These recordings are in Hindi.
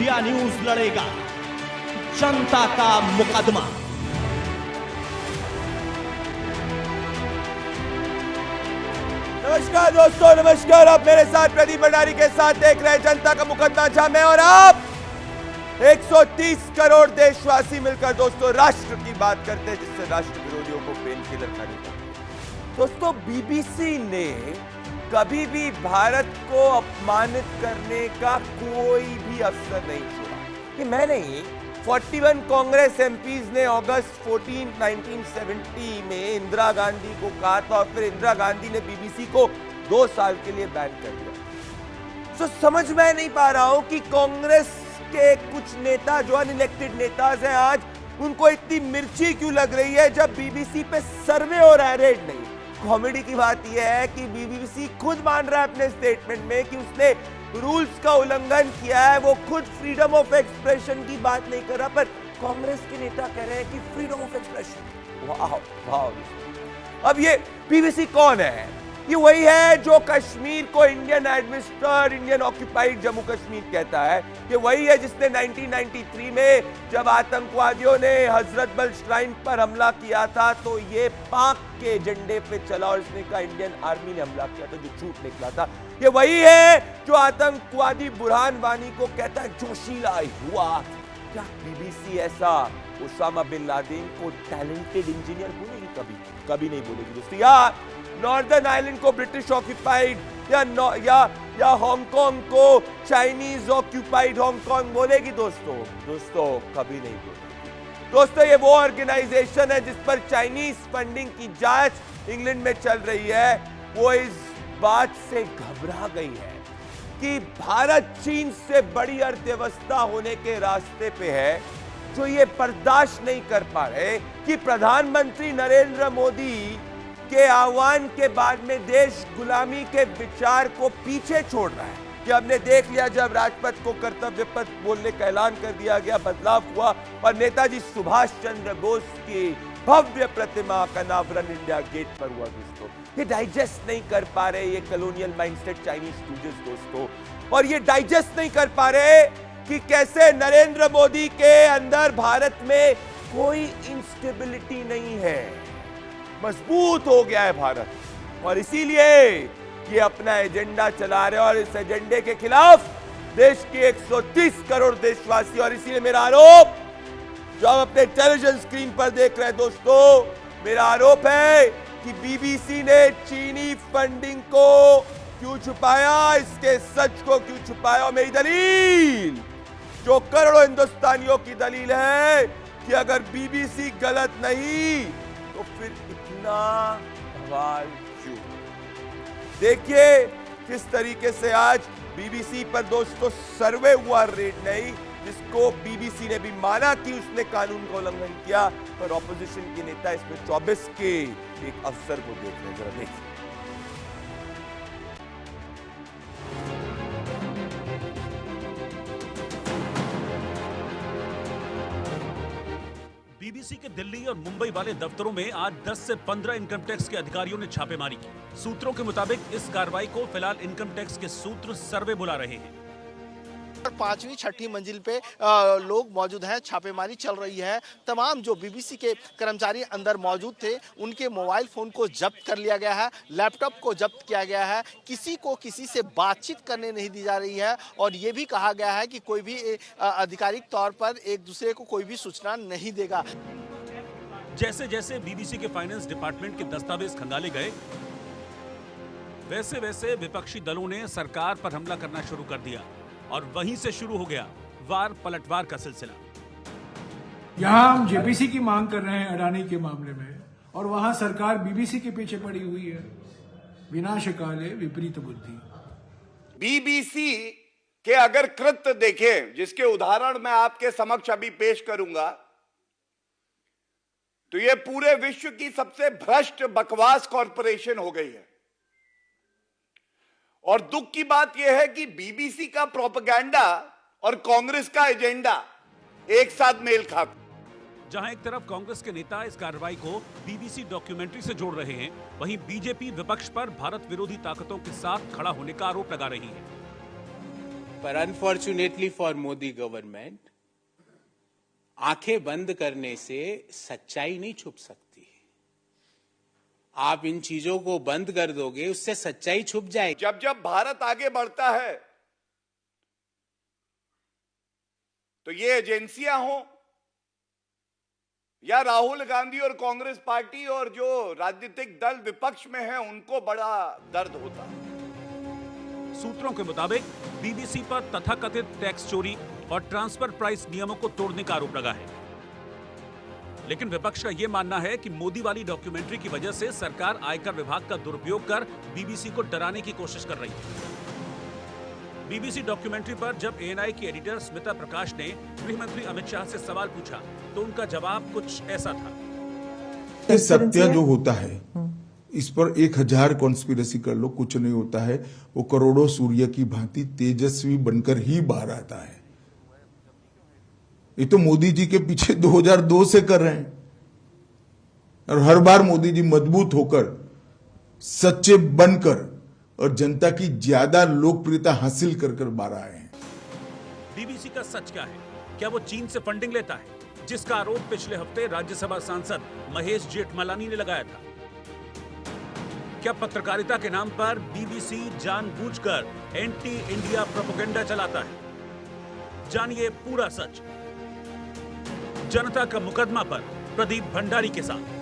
इंडिया न्यूज लड़ेगा जनता का मुकदमा। नमस्कार दोस्तों, नमस्कार। आप मेरे साथ प्रदीप भंडारी के साथ देख रहे हैं जनता का मुकदमा, जहां मैं और आप 130 करोड़ देशवासी मिलकर दोस्तों राष्ट्र की बात करते हैं, जिससे राष्ट्र विरोधियों को पेन किलर खानी पड़ती है। दोस्तों, बीबीसी ने कभी भी भारत को अपमानित करने का कोई भी अवसर नहीं छोड़ा। ये मैं नहीं, 41 कांग्रेस एमपीज ने अगस्त 14, 1970 में इंदिरा गांधी को कहा था, और फिर इंदिरा गांधी ने बीबीसी को 2 साल के लिए बैन कर दिया। तो समझ में नहीं पा रहा हूं कि कांग्रेस के कुछ नेता जो अनइलेक्टेड नेताज हैं, आज उनको इतनी मिर्ची क्यों लग रही है जब बीबीसी पे सर्वे हो रहा है, रेड नहीं। कॉमेडी की बात यह है कि बीबीसी खुद मान रहा है अपने स्टेटमेंट में कि उसने रूल्स का उल्लंघन किया है। वो खुद फ्रीडम ऑफ एक्सप्रेशन की बात नहीं कर रहा, पर कांग्रेस के नेता कह रहे हैं कि फ्रीडम ऑफ एक्सप्रेशन। वाह वाह। अब ये बीबीसी कौन है? ये वही है जो कश्मीर को Indian administrated, Indian occupied Jammu Kashmir कहता है। ये वही है जिसने 1993 में जब आतंकवादियों ने हजरत बल श्राइन पर हमला किया था, तो ये पाक के झंडे पे चला और इसने कहा इंडियन आर्मी ने हमला किया था, जो झूठ निकला था। ये वही है जो आतंकवादी बुरहान वानी को कहता है जोशीला हुआ। क्या बीबीसी ऐसा उसामा बिन लादेन को टैलेंटेड इंजीनियर बोलेगी? कभी कभी नहीं बोलेगी दोस्तों। या नॉर्दर्न आइलैंड को ब्रिटिश ऑक्यूपाइड या हांगकांग को चाइनीज ऑक्यूपाइड हांगकांग बोलेगी दोस्तों? दोस्तों कभी नहीं बोलेगी। दोस्तों, ये वो ऑर्गेनाइजेशन है जिस पर चाइनीज फंडिंग की जांच इंग्लैंड में चल रही है। वो इस बात से घबरा गई है कि भारत चीन से बड़ी अर्थव्यवस्था होने के रास्ते पे है, जो ये बर्दाश्त नहीं कर पा रहे कि प्रधानमंत्री नरेंद्र मोदी के आह्वान के बाद में देश गुलामी के विचार को पीछे छोड़ रहा है। कि हमने देख लिया, जब राजपथ को कर्तव्य पथ बोलने का ऐलान कर दिया गया, बदलाव हुआ और नेताजी सुभाष चंद्र बोस की भव्य प्रतिमा का अनावरण इंडिया गेट पर हुआ दोस्तों। ये डाइजेस्ट नहीं कर पा रहे ये कॉलोनियल माइंडसेट चाइनीज स्टूडेंट्स दोस्तों, और ये डाइजेस्ट नहीं कर पा रहे कि कैसे नरेंद्र मोदी के अंदर भारत में कोई इंस्टेबिलिटी नहीं है, मजबूत हो गया है भारत, और इसीलिए ये अपना एजेंडा चला रहे हैं, और इस एजेंडे के खिलाफ देश के 130 करोड़ देशवासी। और इसीलिए मेरा आरोप, जो आप अपने टेलीविजन स्क्रीन पर देख रहे हैं दोस्तों, मेरा आरोप है कि बीबीसी ने चीनी फंडिंग को क्यों छुपाया, इसके सच को क्यों छुपाया। और मेरी दलील, जो करोड़ों हिंदुस्तानियों की दलील है, कि अगर बीबीसी गलत नहीं तो फिर इतना बवाल क्यों? देखिए किस तरीके से आज बीबीसी पर दोस्तों सर्वे हुआ, रेड नहीं, जिसको बीबीसी ने भी माना कि उसने कानून का उल्लंघन किया, पर ऑपोजिशन के नेता इसमें 24 के एक अफसर को देख रहे हैं। जरा देखिए। बीबीसी के दिल्ली और मुंबई वाले दफ्तरों में आज 10 से 15 इनकम टैक्स के अधिकारियों ने छापेमारी की। सूत्रों के मुताबिक इस कार्रवाई को फिलहाल इनकम टैक्स के सूत्र सर्वे बुला रहे हैं। 5वीं 6ठी मंजिल पे लोग मौजूद हैं, छापेमारी चल रही है। तमाम जो बीबीसी के कर्मचारी अंदर मौजूद थे, उनके मोबाइल फोन को जब्त कर लिया गया है, लैपटॉप को जब्त किया गया है। किसी को किसी से बातचीत करने नहीं दी जा रही है, और ये भी कहा गया है कि कोई भी आधिकारिक तौर पर एक दूसरे को कोई भी सूचना नहीं देगा। जैसे जैसे बीबीसी के फाइनेंस डिपार्टमेंट के दस्तावेज खंगाले गए, वैसे वैसे विपक्षी दलों ने सरकार पर हमला करना शुरू कर दिया, और वहीं से शुरू हो गया वार पलटवार का सिलसिला। यहाँ हम जेपीसी की मांग कर रहे हैं अडानी के मामले में, और वहां सरकार बीबीसी के पीछे पड़ी हुई है। विनाश काले विपरीत बुद्धि। बीबीसी के अगर कृत्य देखें, जिसके उदाहरण मैं आपके समक्ष अभी पेश करूंगा, तो यह पूरे विश्व की सबसे भ्रष्ट बकवास कॉरपोरेशन हो गई है। और दुख की बात यह है कि बीबीसी का प्रोपेगेंडा और कांग्रेस का एजेंडा एक साथ मेल खाता। जहां एक तरफ कांग्रेस के नेता इस कार्रवाई को बीबीसी डॉक्यूमेंट्री से जोड़ रहे हैं, वहीं बीजेपी विपक्ष पर भारत विरोधी ताकतों के साथ खड़ा होने का आरोप लगा रही है। पर अनफॉर्चुनेटली फॉर मोदी गवर्नमेंट आंखें बंद करने से सच्चाई नहीं छुप सकती। आप इन चीजों को बंद कर दोगे, उससे सच्चाई छुप जाएगी। जब जब भारत आगे बढ़ता है तो ये एजेंसियां हों या राहुल गांधी और कांग्रेस पार्टी और जो राजनीतिक दल विपक्ष में है, उनको बड़ा दर्द होता है। सूत्रों के मुताबिक बीबीसी पर तथाकथित टैक्स चोरी और ट्रांसफर प्राइस नियमों को तोड़ने का आरोप लगा है। लेकिन विपक्ष का यह मानना है कि मोदी वाली डॉक्यूमेंट्री की वजह से सरकार आयकर विभाग का दुरुपयोग कर बीबीसी को डराने की कोशिश कर रही है। बीबीसी डॉक्यूमेंट्री पर जब एएनआई की एडिटर स्मिता प्रकाश ने गृह मंत्री अमित शाह से सवाल पूछा तो उनका जवाब कुछ ऐसा था। सत्य जो होता है इस पर 1000 कॉन्स्पिरेसी कर लो, कुछ नहीं होता है। वो करोड़ों सूर्य की भांति तेजस्वी बनकर ही बाहर आता है। ये तो मोदी जी के पीछे 2002 से कर रहे हैं और हर बार मोदी जी मजबूत होकर, सच्चे बनकर और जनता की ज्यादा लोकप्रियता हासिल कर बाहर आए हैं। बीबीसी का सच क्या है? क्या वो चीन से फंडिंग लेता है, जिसका आरोप पिछले हफ्ते राज्यसभा सांसद महेश जेठमलानी ने लगाया था? क्या पत्रकारिता के नाम पर बीबीसी जानबूझकर एंटी इंडिया प्रोपेगेंडा चलाता है? जानिए पूरा सच जनता का मुकदमा पर प्रदीप भंडारी के साथ।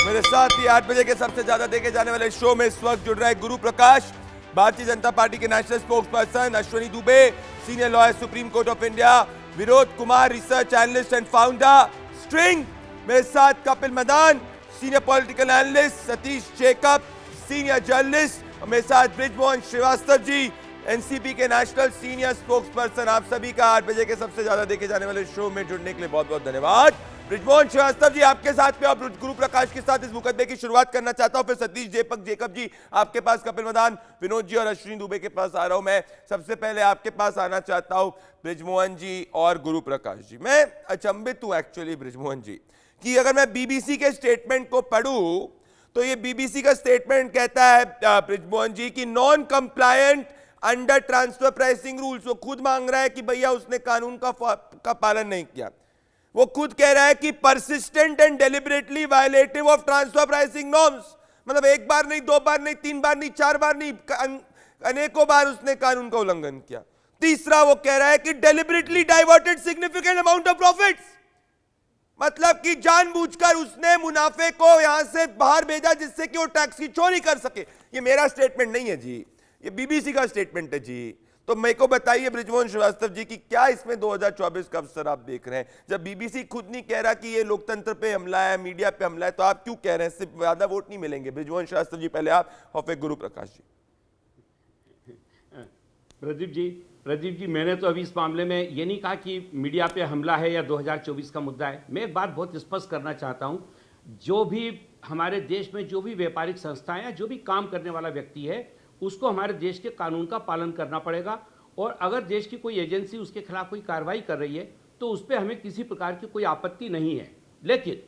मेरे साथ ही 8 बजे के सबसे ज्यादा देखे जाने वाले शो में इस वक्त जुड़ रहे गुरु प्रकाश, भारतीय जनता पार्टी के national spokes person Ashwini Dubey, senior lawyer supreme court of India, Vinod Kumar, research analyst and founder string. मेरे साथ Kapil Madan, senior political analyst, Satish Jacob, senior journalist, और मेरे साथ ब्रिजमोहन श्रीवास्तव जी, एनसीपी के नेशनल सीनियर स्पोक्स पर्सन। आप सभी का 8 बजे के सबसे ज्यादा देखे जाने वाले शो में जुड़ने के लिए बहुत बहुत धन्यवाद। ब्रिजमोहन श्रीवास्तव जी आपके साथ में और गुरु प्रकाश के साथ इस मुकदमे की शुरुआत करना चाहता हूं, फिर सतीश जेकब जी आपके पास, कपिल मदान, विनोद जी और अश्विनी दुबे के पास आ रहा हूं। मैं सबसे पहले आपके पास आना चाहता हूं ब्रिजमोहन जी और गुरु प्रकाश जी। मैं अचंभित हूं एक्चुअली ब्रिजमोहन जी कि अगर मैं बीबीसी के स्टेटमेंट को पढ़ूं तो ये बीबीसी का स्टेटमेंट कहता है ब्रिजमोहन जी की non compliant under transfer pricing rules. वो खुद मांग रहा है कि भैया उसने कानून का पालन नहीं किया। वो खुद कह रहा है कि persistent and deliberately violative of transfer pricing norms, मतलब एक बार नहीं, 2 बार नहीं, 3 बार नहीं, 4 बार नहीं, अनेकों बार उसने कानून का उल्लंघन किया। तीसरा वो कह रहा है कि deliberately diverted significant amount of profits, मतलब कि जानबूझकर उसने मुनाफे को यहां से बाहर भेजा जिससे कि वो टैक्स की चोरी कर सके। ये मेरा स्टेटमेंट नहीं है जी, ये बीबीसी का स्टेटमेंट है जी। तो मेरे को बताइए ब्रिजमोहन श्रीवास्तव जी की क्या इसमें 2024 का अवसर आप देख रहे हैं? जब बीबीसी खुद नहीं कह रहा कि ये लोकतंत्र पे हमला है, मीडिया पे हमला है, तो आप क्यों कह रहे हैं इससे ज्यादा वोट नहीं मिलेंगे? ब्रिजमोहन श्रीवास्तव जी पहले आप और फिर गुरु प्रकाश जी। प्रदीप जी, मैंने तो अभी इस मामले में ये नहीं कहा कि मीडिया पे हमला है या 2024 का मुद्दा है। मैं एक बात बहुत स्पष्ट करना चाहता हूँ, जो भी हमारे देश में जो भी व्यापारिक संस्थाएं हैं, जो भी काम करने वाला व्यक्ति है, उसको हमारे देश के कानून का पालन करना पड़ेगा। और अगर देश की कोई एजेंसी उसके खिलाफ कोई कार्रवाई कर रही है तो उस पर हमें किसी प्रकार की कोई आपत्ति नहीं है। लेकिन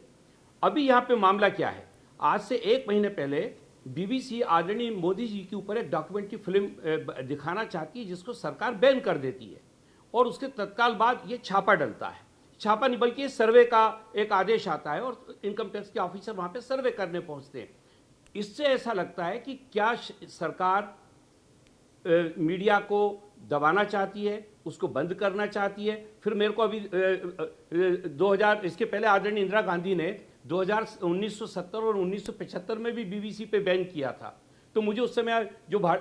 अभी यहाँ पे मामला क्या है, आज से 1 महीने पहले बीबीसी आदरणीय मोदी जी के ऊपर एक डॉक्यूमेंट्री फिल्म दिखाना चाहती है जिसको सरकार बैन कर देती है, और उसके तत्काल बाद ये छापा डलता है। छापा नहीं बल्कि सर्वे का एक आदेश आता है और इनकम टैक्स के ऑफिसर वहाँ पे सर्वे करने पहुँचते हैं। इससे ऐसा लगता है कि क्या सरकार मीडिया को दबाना चाहती है, उसको बंद करना चाहती है। फिर मेरे को अभी 2000 इसके पहले आदरणीय इंदिरा गांधी ने 1970 और 1975 में भी बीबीसी पे बैन किया था। तो मुझे उस समय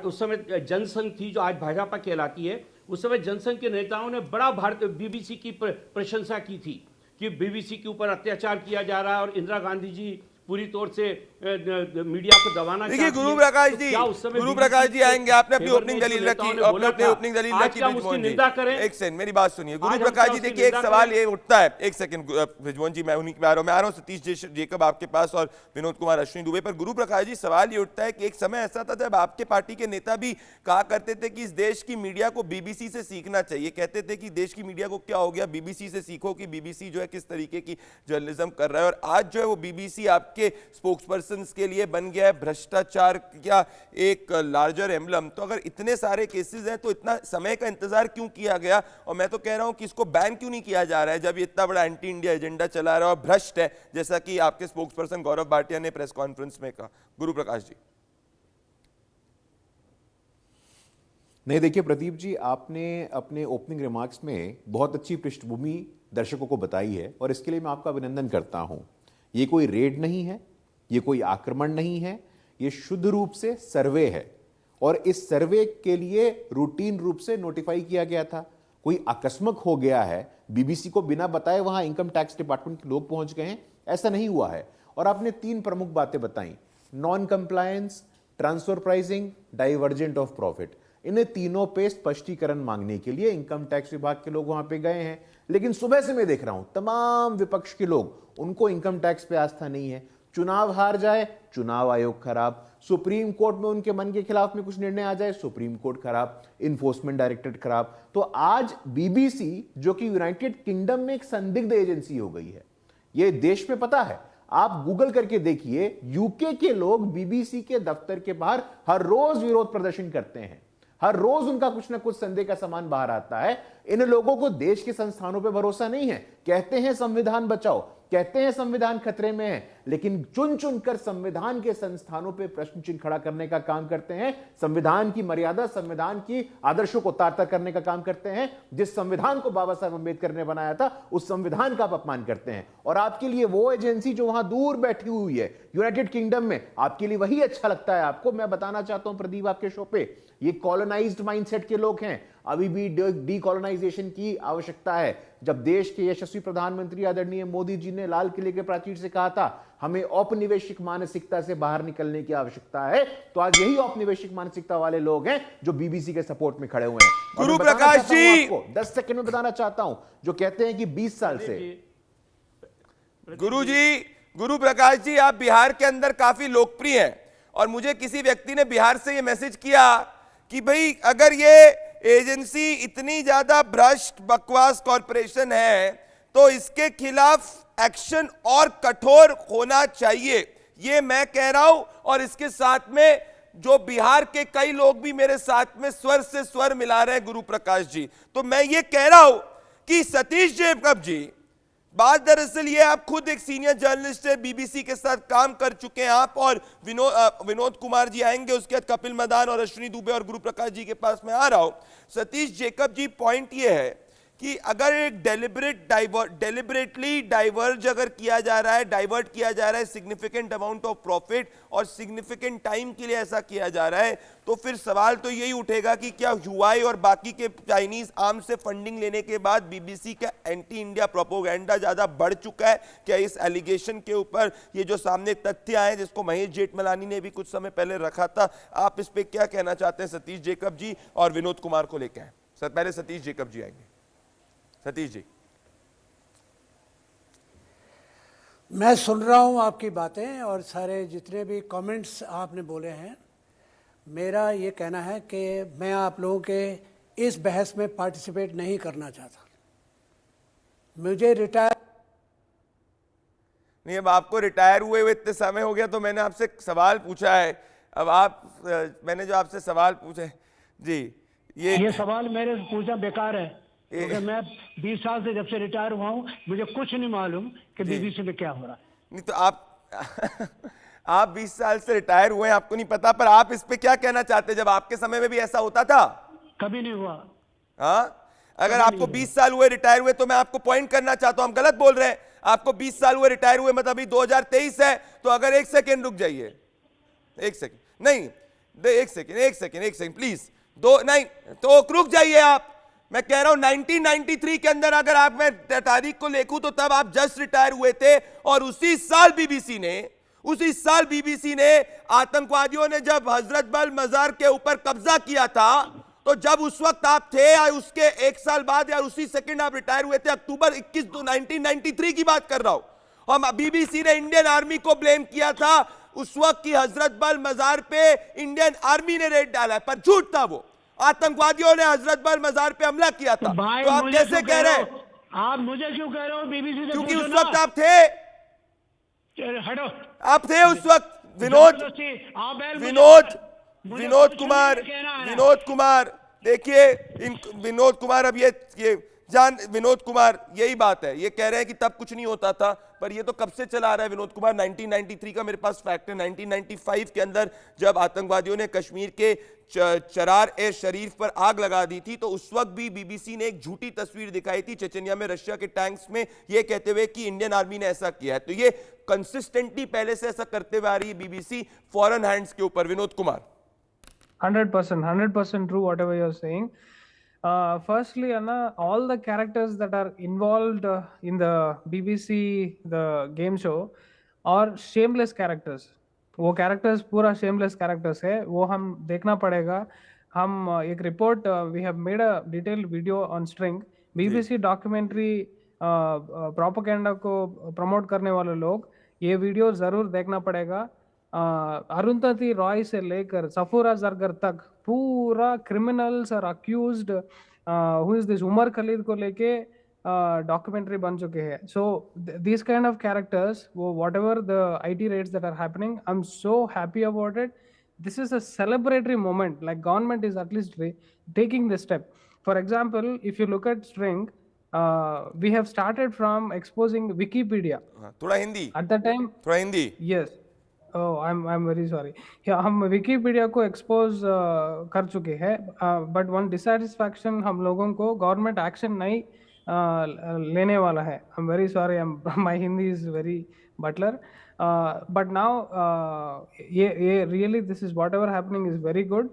उस समय जनसंघ थी जो आज भाजपा कहलाती है, उस समय जनसंघ के नेताओं ने बड़ा बीबीसी की प्रशंसा की थी कि बीबीसी के ऊपर अत्याचार किया जा रहा है और इंदिरा गांधी जी पूरी तौर से मीडिया को दबाना चाहती है। गुरु प्रकाश जी आएंगे, आपने अपनी ओपनिंग दलील रखी, एक सेकंड मेरी बात सुनिए। गुरु प्रकाश जी देखिए, एक सवाल ये उठता है, एक सेकंड ब्रिजमोहन जी, मैं उन्हीं के आ रहा हूं, सतीश जेकब आपके पास और विनोद कुमार अश्विनी दुबे पर। गुरु प्रकाश जी, सवाल ये उठता है कि एक समय ऐसा था जब आपके पार्टी के नेता भी कहा करते थे कि इस देश की मीडिया को बीबीसी से सीखना चाहिए, कहते थे कि देश की मीडिया को क्या हो गया, बीबीसी से सीखो कि बीबीसी जो है किस तरीके की जर्नलिज्म कर रहा है। और आज जो है वो बीबीसी आप आपके स्पोक्सपर्सन के लिए बन गया है भ्रष्टाचार का एक लार्जर एम्बलम। तो अगर इतने सारे केसेस हैं तो इतना समय का इंतजार क्यों किया गया? और मैं तो कह रहा हूं कि इसको बैन क्यों नहीं किया जा रहा है जब ये इतना बड़ा एंटी इंडिया एजेंडा चला रहा है और भ्रष्ट है, जैसा कि आपके स्पोक्सपर्सन गौरव भाटिया ने प्रेस कॉन्फ्रेंस में कहा। गुरु प्रकाश जी। नहीं, देखिए प्रदीप जी, आपने अपने ओपनिंग रिमार्क्स में बहुत अच्छी पृष्ठभूमि दर्शकों को बताई है और इसके लिए मैं आपका अभिनंदन करता हूं। ये कोई रेड नहीं है, ये कोई आक्रमण नहीं है, ये शुद्ध रूप से सर्वे है और इस सर्वे के लिए रूटीन रूप से नोटिफाई किया गया था। कोई आकस्मिक हो गया है, बीबीसी को बिना बताए वहां इनकम टैक्स डिपार्टमेंट के लोग पहुंच गए हैं, ऐसा नहीं हुआ है। और आपने 3 प्रमुख बातें बताई, non compliance, transfer pricing, divergent of profit. इन्हें तीनों पे स्पष्टीकरण मांगने के लिए इनकम टैक्स विभाग के लोग वहां पे गए हैं। लेकिन सुबह से मैं देख रहा हूं तमाम विपक्ष के लोग, उनको इनकम टैक्स पे आस्था नहीं है। चुनाव हार जाए, चुनाव आयोग खराब, सुप्रीम कोर्ट में उनके मन के खिलाफ में कुछ निर्णय आ जाए, सुप्रीम कोर्ट खराब, इन्फोर्समेंट डायरेक्टरेट खराब। तो आज बीबीसी, जो कि यूनाइटेड किंगडम में एक संदिग्ध एजेंसी हो गई है, ये देश में पता है, आप गूगल करके देखिए, यूके के लोग बीबीसी के दफ्तर के बाहर हर रोज विरोध प्रदर्शन करते हैं। हर रोज उनका कुछ ना कुछ संदेह का सामान बाहर आता है। इन लोगों को देश के संस्थानों पे भरोसा नहीं है। कहते हैं संविधान बचाओ, कहते हैं संविधान खतरे में है, लेकिन चुन चुनकर संविधान के संस्थानों पे प्रश्न चिन्ह खड़ा करने का काम करते हैं। संविधान की मर्यादा, संविधान की आदर्शों को तार-तार करने का काम करते हैं। जिस संविधान को बाबा साहब अम्बेडकर ने बनाया था, उस संविधान का आप अपमान करते हैं। और आपके लिए वो एजेंसी जो वहां दूर बैठी हुई है यूनाइटेड किंगडम में, आपके लिए वही अच्छा लगता है। आपको मैं बताना चाहता हूं प्रदीप, आपके शो पे, ये कॉलोनाइज्ड माइंडसेट के लोग हैं। अभी भी डीकॉलोनाइजेशन की आवश्यकता है। जब देश के यशस्वी प्रधानमंत्री आदरणीय मोदी जी ने लाल किले के प्राचीर से कहा था हमें औपनिवेशिक मानसिकता से बाहर निकलने की आवश्यकता है, तो आज यही औपनिवेशिक मानसिकता वाले लोग हैं जो बीबीसी के सपोर्ट में खड़े हुए हैं। गुरु प्रकाश जी, 10 सेकंड में बताना चाहता हूं, जो कहते हैं कि 20 साल से। गुरु प्रकाश जी, आप बिहार के अंदर काफी लोकप्रिय हैं और मुझे किसी व्यक्ति ने बिहार से यह मैसेज किया कि भाई अगर ये एजेंसी इतनी ज्यादा भ्रष्ट बकवास कॉरपोरेशन है तो इसके खिलाफ एक्शन और कठोर होना चाहिए। ये मैं कह रहा हूं और इसके साथ में जो बिहार के कई लोग भी मेरे साथ में स्वर से स्वर मिला रहे हैं गुरु प्रकाश जी। तो मैं ये कह रहा हूं कि सतीश जेकब जी, बात दरअसल ये, आप खुद एक सीनियर जर्नलिस्ट है, बीबीसी के साथ काम कर चुके हैं आप, और विनोद कुमार जी आएंगे, उसके बाद कपिल मदान और अश्विनी दुबे और गुरु प्रकाश जी के पास मैं आ रहा हूं। सतीश जेकब जी, पॉइंट ये है कि अगर एक डेलिबरेटली डाइवर्ट अगर किया जा रहा है, डाइवर्ट किया जा रहा है सिग्निफिकेंट अमाउंट ऑफ प्रॉफिट और सिग्निफिकेंट टाइम के लिए ऐसा किया जा रहा है, तो फिर सवाल तो यही उठेगा कि क्या ह्यूआई और बाकी के चाइनीज आर्म से फंडिंग लेने के बाद बीबीसी का एंटी इंडिया प्रोपोगेंडा ज्यादा बढ़ चुका है? क्या इस एलिगेशन के ऊपर ये जो सामने तथ्य आए, जिसको महेश जेठमलानी ने भी कुछ समय पहले रखा था, आप इस पे क्या कहना चाहते हैं सतीश जेकब जी और विनोद कुमार को लेकर? सर पहले सतीश जेकब जी आएंगे। सतीश जी। मैं सुन रहा हूं आपकी बातें और सारे जितने भी कमेंट्स आपने बोले हैं। मेरा ये कहना है कि मैं आप लोगों के इस बहस में पार्टिसिपेट नहीं करना चाहता। मुझे रिटायर नहीं, अब आपको रिटायर हुए इतने समय हो गया तो मैंने आपसे सवाल पूछा है। अब मैंने जो आपसे सवाल पूछे जी, ये सवाल मेरे पूछना बेकार है, क्योंकि मैं 20 साल से जब से रिटायर हुआ हूं, मुझे कुछ नहीं मालूम कि बीबीसी में क्या हो रहा है। नहीं तो आप 20 साल से रिटायर हुए हैं, आपको नहीं पता, पर आप इस पे क्या कहना चाहते हैं? जब आपके समय में भी ऐसा होता था? कभी नहीं हुआ। हाँ, अगर आपको 20 साल हुए रिटायर हुए तो मैं आपको पॉइंट करना चाहता हूं, हम गलत बोल रहे हैं। आपको 20 साल हुए रिटायर हुए, मतलब अभी 2023 है, तो अगर 1 सेकेंड रुक जाइए, 1 सेकेंड नहीं, 1 सेकेंड प्लीज, नहीं तो रुक जाइए आप। मैं कह रहा हूं 1993 के अंदर अगर आप, मैं तारीख को देखूं तो तब आप जस्ट रिटायर हुए थे और उसी साल बीबीसी ने आतंकवादियों ने जब हजरत बल मजार के ऊपर कब्जा किया था, तो जब उस वक्त आप थे या उसके 1 साल बाद या उसी सेकंड आप रिटायर हुए थे, अक्टूबर 21 1993 की बात कर रहा हूं। हम बीबीसी ने इंडियन आर्मी को ब्लेम किया था उस वक्त की हजरत बल मजार पे इंडियन आर्मी ने रेड डाला है, पर झूठ था वो। आतंकवादियों ने हजरत बल मजार पे हमला किया था। तो आप कैसे कह रहे हैं? आप मुझे क्यों कह रहे हो बीबीसी से? क्योंकि उस वक्त आप थे। हटो। आप थे उस वक्त विनोद विनोद कुमार देखिए इन विनोद कुमार अब ये विनोद कुमार यही बात है, ये कह रहे हैं कि तब कुछ नहीं होता था, पर ये तो कब से चला आ रहा है विनोद कुमार। 1993 का मेरे पास फैक्ट है। 1995 के अंदर जब आतंकवादियों ने कश्मीर के चरार ए शरीफ पर आग लगा दी थी, तो उस वक्त भी बीबीसी ने एक झूठी तस्वीर दिखाई थी चेचनिया में रशिया के टैंक्स में, ये कहते हुए कि इंडियन आर्मी ने ऐसा किया है। तो ये कंसिस्टेंटली पहले से ऐसा करते हुए आ रही है बीबीसी फॉरेन हैंड्स के ऊपर। Vinod Kumar 100% true whatever you're saying. Firstly, Anna, all the characters that are involved in the BBC the game show are shameless characters. वो characters पूरा shameless characters है, वो हम देखना पड़ेगा। हम एक report we have made a detailed video on String. BBC documentary propaganda को promote करने वाले लोग ये वीडियो जरूर देखना पड़ेगा। अरुंधति रॉय से लेकर सफूरा जरगर तक पूरा क्रिमिनल्स और accused who is this Umar Khalid को लेके डॉक्यूमेंट्री बन चुके हैं। So this kind of characters, वो whatever the IT raids that are happening, I am so happy about it. This is a celebratory moment, like government is at least taking this step. For example, if you look at String, we have started from exposing Wikipedia. थोड़ा हिंदी At the time, थोड़ा Hindi. Yes. Oh, I'm very sorry. हम विकीपीडिया को एक्सपोज कर चुके हैं, बट वन डिसैटिस्फैक्शन हम लोगों को गवर्नमेंट एक्शन नहीं लेने वाला है। I am very sorry, my Hindi is very butler, but now ये really this is whatever happening is very good.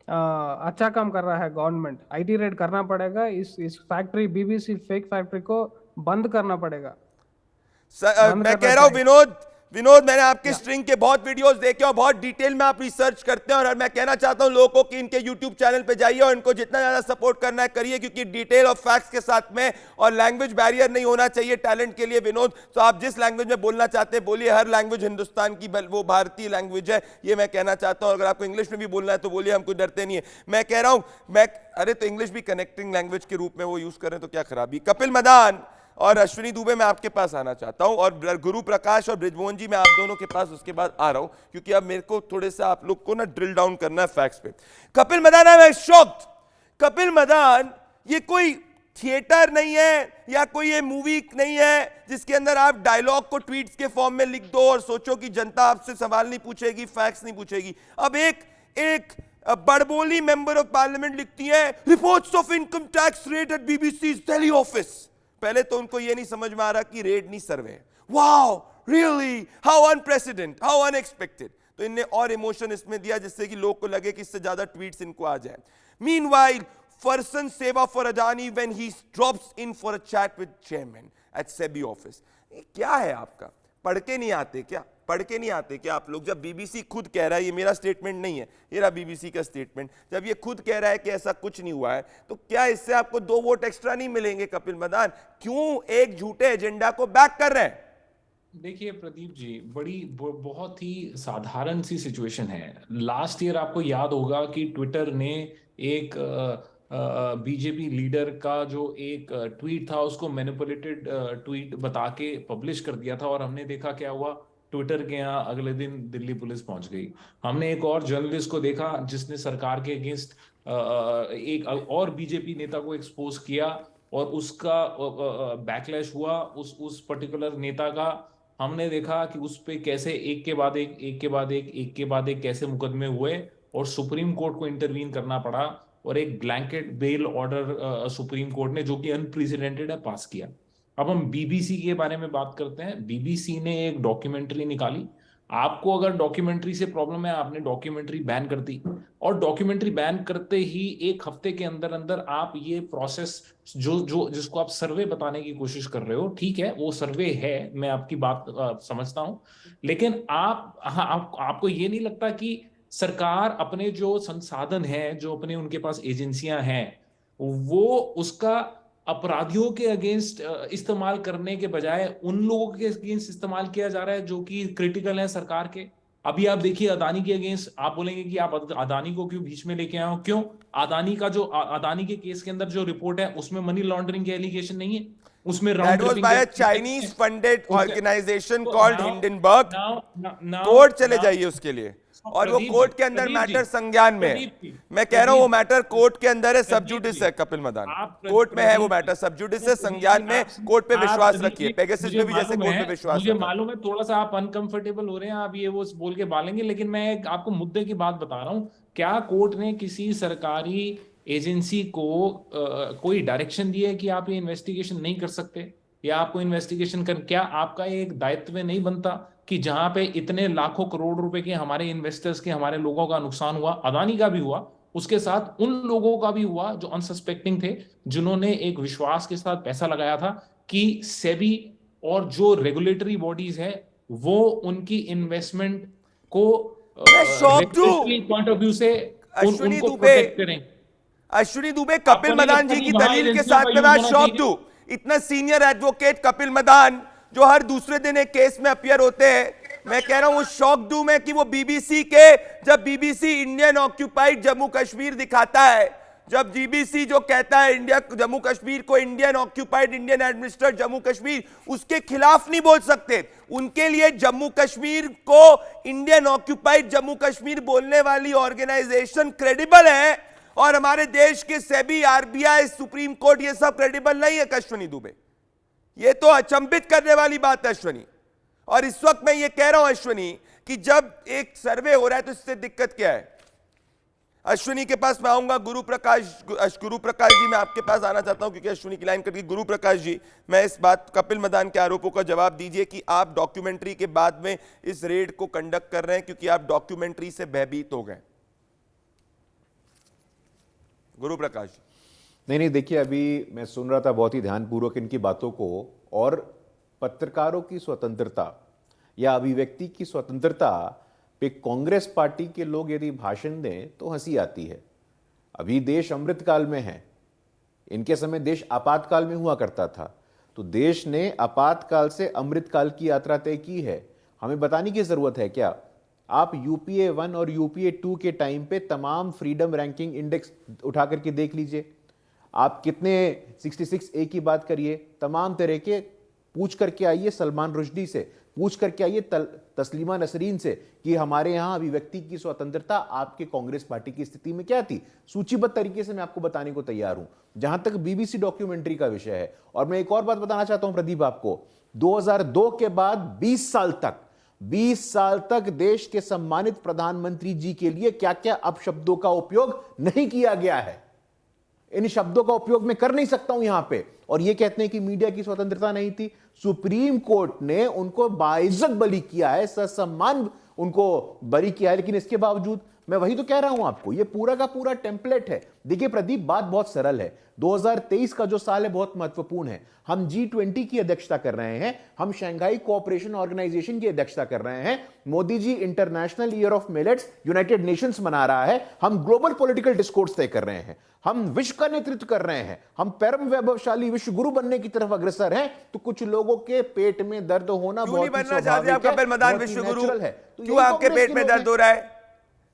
अच्छा काम कर रहा है गवर्नमेंट। IT रेड करना पड़ेगा, इस फैक्ट्री BBC फेक फैक्ट्री को बंद करना पड़ेगा। मैं कह रहा हूं विनोद मैंने आपके स्ट्रिंग के बहुत वीडियोस देखे और बहुत डिटेल में आप रिसर्च करते हैं, और मैं कहना चाहता हूं लोगों को कि इनके YouTube चैनल पे जाइए और इनको जितना ज्यादा सपोर्ट करना है करिए, क्योंकि डिटेल और फैक्ट्स के साथ में, और लैंग्वेज बैरियर नहीं होना चाहिए टैलेंट के लिए। विनोद, तो आप जिस लैंग्वेज में बोलना चाहते हैं बोलिए, हर लैंग्वेज हिंदुस्तान की वो भारतीय लैंग्वेज है, ये मैं कहना चाहता हूं। अगर आपको इंग्लिश में भी बोलना है तो बोलिए, हम कोई डरते नहीं है। मैं कह रहा हूं अरे तो इंग्लिश भी कनेक्टिंग लैंग्वेज के रूप में वो यूज करें तो क्या खराबी। कपिल मदान और अश्विनी दुबे मैं आपके पास आना चाहता हूं, और गुरु प्रकाश और ब्रिजमोहन जी मैं आप दोनों के पास उसके बाद आ रहा हूं, क्योंकि अब मेरे को थोड़े से आप लोग को ना ड्रिल डाउन करना है फैक्ट्स पे। Kapil Madan, I am shocked. Kapil Madan, ये कोई थिएटर नहीं है या कोई ये मूवी नहीं है जिसके अंदर आप डायलॉग को ट्वीट्स के फॉर्म में लिख दो और सोचो कि जनता आपसे सवाल नहीं पूछेगी, फैक्ट्स नहीं पूछेगी। अब एक बड़बोली मेंबर ऑफ पार्लियामेंट लिखती है, reports of income tax raid at BBC Delhi office. पहले तो उनको ये नहीं समझ में आ रहा कि रेड नहीं survey. Wow, really, how unprecedented, how unexpected. तो इनने और इमोशन इसमें दिया जिससे कि लोग को लगे कि इससे ज्यादा ट्वीट्स इनको आ जाए। Meanwhile, Farsan seva for Adani when he drops in for a chat with chairman at SEBI office. क्या है आपका? पढ़ के नहीं आते क्या? पढ़ के नहीं आते क्या आप लोग? जब बीबीसी खुद कह रहा है, ये मेरा स्टेटमेंट नहीं है, ये रहा बीबीसी का स्टेटमेंट, जब ये खुद कह रहा है कि ऐसा कुछ नहीं हुआ है, तो क्या इससे आपको 2 वोट एक्स्ट्रा नहीं मिलेंगे? कपिल मदान, क्यों एक झूठे एजेंडा को बैक कर रहे हैं? देखिए प्रदीप जी, बहुत ही साधारण सी सिचुएशन है। लास्ट ईयर आपको याद होगा कि ट्विटर ने एक बीजेपी लीडर का जो एक ट्वीट था उसको मैनिपुलेटेड ट्वीट बता के पब्लिश कर दिया था, और हमने देखा क्या हुआ, ट्विटर के यहाँ अगले दिन दिल्ली पुलिस पहुंच गई। हमने एक और जर्नलिस्ट को देखा जिसने सरकार के अगेंस्ट एक और बीजेपी नेता को एक्सपोज किया, और उसका बैकलैश हुआ उस पर्टिकुलर नेता का। हमने देखा कि उस पे कैसे एक के बाद एक कैसे मुकदमे हुए, और सुप्रीम कोर्ट को इंटरवीन करना पड़ा, और एक blanket bail order supreme court ने, जो कि अनप्रेसिडेंटेड है, पास किया। अब हम बीबीसी के बारे में बात करते हैं। बीबीसी ने एक डॉक्यूमेंट्री निकाली। आपको अगर डॉक्यूमेंट्री से प्रॉब्लम है, आपने डॉक्यूमेंट्री बैन कर दी, और डॉक्यूमेंट्री बैन करते ही 1 हफ्ते के अंदर अंदर आप ये प्रोसेस जिसको आप सर्वे बताने की कोशिश कर रहे हो, ठीक है वो सर्वे है, मैं आपकी बात समझता हूं, लेकिन आपको ये नहीं लगता कि सरकार अपने जो संसाधन हैं, जो अपने उनके पास एजेंसियां हैं, वो उसका अपराधियों के अगेंस्ट इस्तेमाल करने के बजाय उन लोगों के अगेंस्ट इस्तेमाल किया जा रहा है जो कि क्रिटिकल है सरकार के? अभी आप देखिए अदानी के अगेंस्ट, आप बोलेंगे कि आप अदानी को क्यों बीच में लेके आए हो? क्यों? अदानी के केस के अंदर जो रिपोर्ट है उसमें मनी लॉन्ड्रिंग के एलिगेशन नहीं है। उसमें That round was tripping by a Chinese funded organization called Hindenburg. Court चले जाइए उसके लिए, और वो कोर्ट के अंदर मैटर संज्ञान में है। मैं कह रहा हूं वो मैटर कोर्ट के अंदर है, सब जुडिस है कपिल मदान, कोर्ट में है वो मैटर, सब जुडिस है, संज्ञान में, कोर्ट पे विश्वास रखिए। पेगासस में भी जैसे कोर्ट पे विश्वास मुझे मालूम है थोड़ा सा आप अनकंफर्टेबल हो रहे हैं, आप ये वो बोल के बालेंगे, लेकिन मैं आपको मुद्दे की बात बता रहा हूं। क्या कोर्ट ने किसी सरकारी एजेंसी को कोई डायरेक्शन दी है कि आप ये इन्वेस्टिगेशन नहीं कर सकते, या आपको इन्वेस्टिगेशन कर, क्या आपका एक दायित्व नहीं बनता कि जहां पे इतने लाखों करोड़ रुपए के हमारे इन्वेस्टर्स के, हमारे लोगों का नुकसान हुआ, अदानी का भी हुआ, उसके साथ उन लोगों का भी हुआ जो अनसस्पेक्टिंग थे, जिन्होंने एक विश्वास के साथ पैसा लगाया था कि सेबी और जो रेगुलेटरी बॉडीज है वो उनकी इन्वेस्टमेंट को पॉइंट ऑफ व्यू से उनको प्रोटेक्ट करें। अश्विनी दुबे कपिल मदान जी की दलील के साथ में मैं शॉक्ड हूं। इतना सीनियर एडवोकेट कपिल मदान जो हर दूसरे दिन एक केस में अपीयर होते हैं, मैं कह रहा हूं शॉक्ड हूं मैं कि वो बीबीसी के, जब BBC Indian occupied Jammu Kashmir दिखाता है, जब बीबीसी जो कहता है इंडिया जम्मू कश्मीर को Indian occupied, Indian administrated Jammu Kashmir, उसके खिलाफ नहीं बोल सकते। उनके लिए जम्मू कश्मीर को इंडियन ऑक्यूपाइड जम्मू कश्मीर बोलने वाली ऑर्गेनाइजेशन क्रेडिबल है, और हमारे देश के सेबी, आरबीआई, सुप्रीम कोर्ट, ये सब क्रेडिबल नहीं है। अश्विनी दुबे, ये तो अचंभित करने वाली बात है अश्विनी। और इस वक्त मैं ये कह रहा हूं अश्विनी कि जब एक सर्वे हो रहा है तो इससे दिक्कत क्या है। अश्विनी के पास मैं आऊंगा, गुरु प्रकाश जी मैं आपके पास आना चाहता हूं क्योंकि अश्विनी की लाइन कट गई। गुरु प्रकाश जी, मैं इस बात, कपिल मदान के आरोपों का जवाब दीजिए कि आप डॉक्यूमेंट्री के बाद में इस रेड को कंडक्ट कर रहे हैं क्योंकि आप डॉक्यूमेंट्री से भयभीत हो गए। गुरु प्रकाश। नहीं, देखिए, अभी मैं सुन रहा था बहुत ही ध्यानपूर्वक इनकी बातों को, और पत्रकारों की स्वतंत्रता या अभिव्यक्ति की स्वतंत्रता पे कांग्रेस पार्टी के लोग यदि भाषण दें तो हंसी आती है। अभी देश अमृतकाल में है, इनके समय देश आपातकाल में हुआ करता था, तो देश ने आपातकाल से अमृतकाल की यात्रा तय की है। हमें बताने की जरूरत है क्या? आप यूपीए 1 और यूपीए 2 के टाइम पे तमाम फ्रीडम रैंकिंग इंडेक्स उठा करके देख लीजिए, आप कितने 66A की बात करिए, तमाम तरह के पूछ करके आइए, सलमान रुश्दी से पूछ करके आइए, तस्लीमा नसरीन से कि हमारे यहां अभिव्यक्ति की स्वतंत्रता आपके कांग्रेस पार्टी की स्थिति में क्या थी। सूचीबद्ध तरीके से मैं आपको बताने को तैयार हूं। जहां तक बीबीसी डॉक्यूमेंट्री का विषय है, और मैं एक और बात बताना चाहता हूं प्रदीप आपको, 2002 के बाद 20 साल तक देश के सम्मानित प्रधानमंत्री जी के लिए क्या क्या अपशब्दों का उपयोग नहीं किया गया है। इन शब्दों का उपयोग मैं कर नहीं सकता हूं यहां पे, और ये कहते हैं कि मीडिया की स्वतंत्रता नहीं थी। सुप्रीम कोर्ट ने उनको बाइज्जत बरी किया है, ससम्मान उनको बरी किया है, लेकिन इसके बावजूद मैं वही तो कह रहा हूं आपको, ये पूरा का पूरा टेम्पलेट है। देखिए प्रदीप, बात बहुत सरल है। 2023 का जो साल है बहुत महत्वपूर्ण है। हम G20 की अध्यक्षता कर रहे हैं, हम शंघाई कोऑपरेशन ऑर्गेनाइजेशन की अध्यक्षता कर रहे हैं, Modi ji international year of millets United Nations मना रहा है, हम ग्लोबल पॉलिटिकल डिस्कोर्स तय कर रहे हैं, हम विश्व का नेतृत्व कर रहे हैं, हम परम वैभवशाली विश्व गुरु बनने की तरफ अग्रसर हैं, तो कुछ लोगों के पेट में दर्द होना बहुत ही स्वाभाविक है, बहुत ही नेचुरल है। क्यों आपके पेट में दर्द हो रहा है?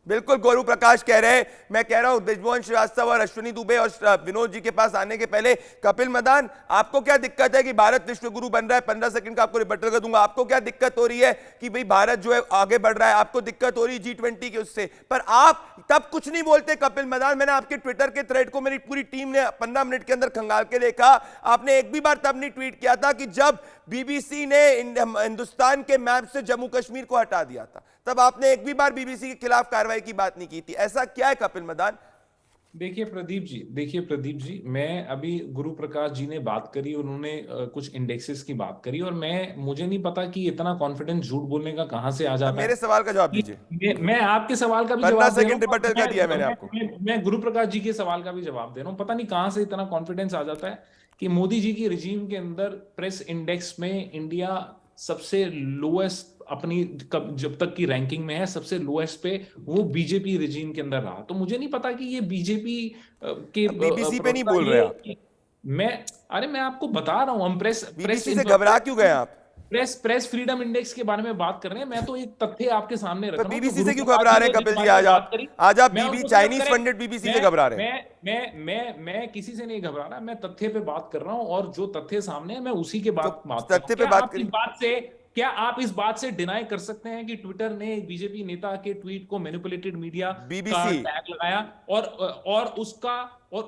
बिल्कुल गुरु प्रकाश कह रहे हैं, मैं कह रहा हूं ब्रिजमोहन श्रीवास्तव और अश्विनी दुबे और विनोद जी के पास आने के पहले कपिल मदान, आपको क्या दिक्कत है कि भारत विश्व गुरु बन रहा है? 15 सेकंड का आपको रिबटल कर दूंगा। आपको क्या दिक्कत हो रही है कि भाई भारत जो है आगे बढ़ रहा है? आपको दिक्कत हो रही है G20 के उससे, पर आप तब कुछ नहीं बोलते कपिल मदान। मैंने आपके ट्विटर के थ्रेड को मेरी पूरी टीम ने 15 मिनट के अंदर खंगाल के देखा। आपने एक भी बार तब नहीं ट्वीट किया था कि जब बीबीसी ने हिंदुस्तान के मैप से जम्मू कश्मीर को हटा दिया था, तब आपने एक भी बार बीबीसी के खिलाफ कार्रवाई की बात नहीं की थी। ऐसा क्या है कपिल मदान? देखिए प्रदीप जी, मैं अभी गुरु प्रकाश जी ने बात करी, उन्होंने कुछ इंडेक्सेस की बात करी, और मुझे नहीं पता कि इतना कॉन्फिडेंस झूठ बोलने का कहां से आ जाता है। मेरे सवाल का जवाब दीजिए। मैं आपके सवाल का भी जवाब दे रहा हूं। मैं गुरु प्रकाश जी के सवाल का भी जवाब दे रहा हूं। पता नहीं कहां से इतना कॉन्फिडेंस आ जाता है कि मोदी जी की रिजीम के अंदर प्रेस इंडेक्स में इंडिया सबसे लोएस्ट, अपनी जब तक की रैंकिंग में है सबसे लोएस्ट पे, वो बीजेपी रिजीम के अंदर रहा। तो मुझे नहीं पता कि ये बीजेपी के बीबीसी पे नहीं बोल रहे आप। मैं आपको बता रहा हूं, हम प्रेस से घबरा क्यों गए आप? प्रेस फ्रीडम इंडेक्स के बारे में बात कर रहे हैं, मैं तो एक तथ्य आपके सामने रख रहा हूं। बीबीसी से क्यों घबरा रहे हैं कपिल जी? आज आप चाइनीज फंडेड बीबीसी से घबरा रहे हैं। मैं किसी से नहीं घबरा रहा, मैं तथ्य पे बात कर रहा हूं, और जो तथ्य सामने है मैं उसी के बात तथ्य पे बात करिए। क्या आप इस बात से डिनाई कर सकते हैं कि ट्विटर ने बीजेपी नेता के ट्वीट को मैनिपुलेटेड मीडिया का टैग लगाया और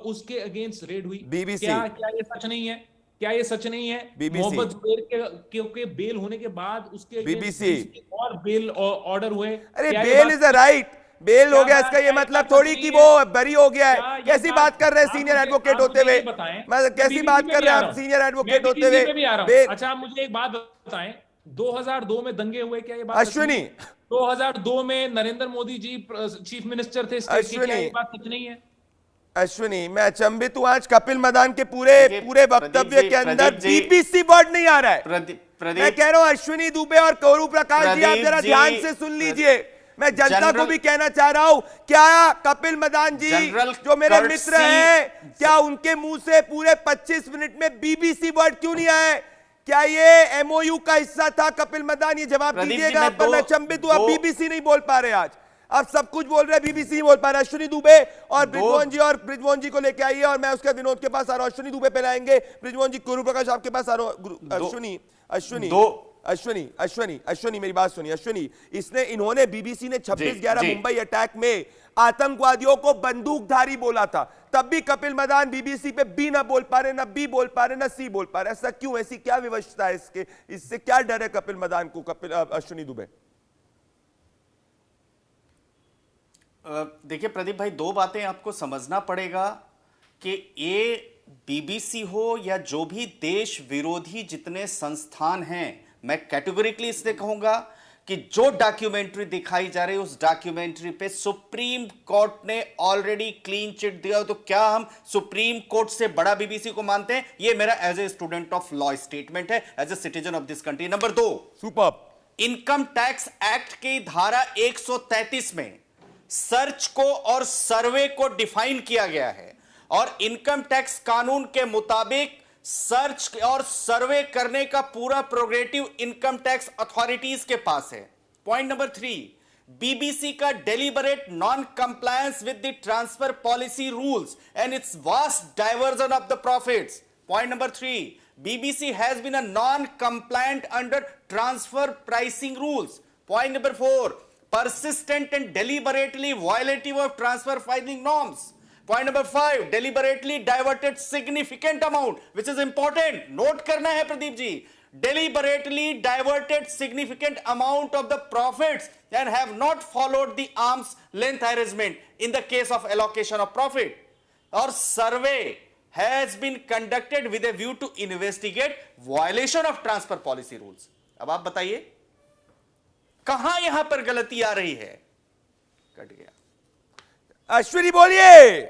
उसके अगेंस्ट रेड हुई? क्या ये सच नहीं है? क्या ये सच नहीं है? मोहम्मद जुबैर के बेल होने के बाद उसके बीबीसी और बेल ऑर्डर हुए। अरे bail is a right, bail हो गया, इसका ये मतलब थोड़ी कि वो बरी हो गया है। कैसी बात कर रहे हैं सीनियर एडवोकेट होते हुए? मैं कैसी बात कर रहे हैं आप सीनियर एडवोकेट होते हुए? अच्छा, आप मुझे एक बात बताएं, 2002 में दंगे हुए, क्या ये बात अश्विनी? 2002 में नरेंद्र मोदी जी चीफ मिनिस्टर थे, क्या ये बात सच नहीं है? अश्विनी, मैं अचंभित हूं, आज कपिल मदान के पूरे वक्तव्य के अंदर बीबीसी वर्ड नहीं आ रहा है। मैं कह रहा हूं अश्विनी दुबे और कौरू प्रकाश जी, आप जरा ध्यान से सुन लीजिए। मैं जनता को भी कहना चाह रहा हूं, क्या कपिल मदान जी जो मेरे मित्र हैं, क्या उनके मुंह से पूरे 25 मिनट में बीबीसी वर्ड क्यों नहीं आए? क्या ये एमओयू का हिस्सा था? कपिल मदान, ये जवाब दीजिएगा। पर मैं अचंभित हूं, आप बीबीसी नहीं बोल पा रहे आज, आप सब कुछ बोल रहे हैं, बीबीसी नहीं बोल पा रहे। अश्विनी दुबे और ब्रिजमोहन जी को लेके आइए, और मैं उसके विनोद के पास आ रहा हूं। अश्विनी दुबे पे लाएंगे, ब्रिजमोहन जी, गुरु प्रकाश आपके पास आ रहा हूं। अश्विनी मेरी बात सुनिए। अश्विनी, इन्होंने बीबीसी ने 26/11 मुंबई अटैक में आतंकवादियों को बंदूकधारी बोला था, तब भी कपिल मदान बीबीसी पे बी ना बोल पा रहे, ना बी बोल पा रहे, ना सी बोल पा रहे। ऐसा क्यों? ऐसी क्या विवशता है इससे क्या डर है कपिल मदान को? अश्विनी दुबे, देखिए प्रदीप भाई, दो बातें आपको समझना पड़ेगा कि ये बीबीसी हो या जो भी देश विरोधी जितने संस्थान हैं, मैं कैटेगोरिकली इसलिए कहूंगा कि जो डॉक्यूमेंट्री दिखाई जा रही है, उस डॉक्यूमेंट्री पे सुप्रीम कोर्ट ने ऑलरेडी क्लीन चिट दिया। तो क्या हम सुप्रीम कोर्ट से बड़ा बीबीसी को मानते हैं? ये मेरा as a student of law statement है, as a citizen of this country. Number 2, super, income tax act की धारा 133 में सर्च को और सर्वे को डिफाइन किया गया है, और इनकम टैक्स कानून के मुताबिक सर्च और सर्वे करने का पूरा प्रोग्रेटिव इनकम टैक्स अथॉरिटीज के पास है। पॉइंट नंबर 3, बीबीसी का deliberate non compliance with the transfer policy rules and its vast diversion of the profits. Point number 3, BBC has been a non-compliant under transfer pricing rules. Point number 4, persistent and deliberately violative of transfer pricing norms. Point number 5, deliberately diverted significant amount, which is important. Note करना है Pradeep ji, deliberately diverted significant amount of the profits and have not followed the arm's length arrangement in the case of allocation of profit. Or survey has been conducted with a view to investigate violation of transfer policy rules. अब आप बताइए कहां यहां पर गलती आ रही है? कट गया। अश्विनी बोलिए।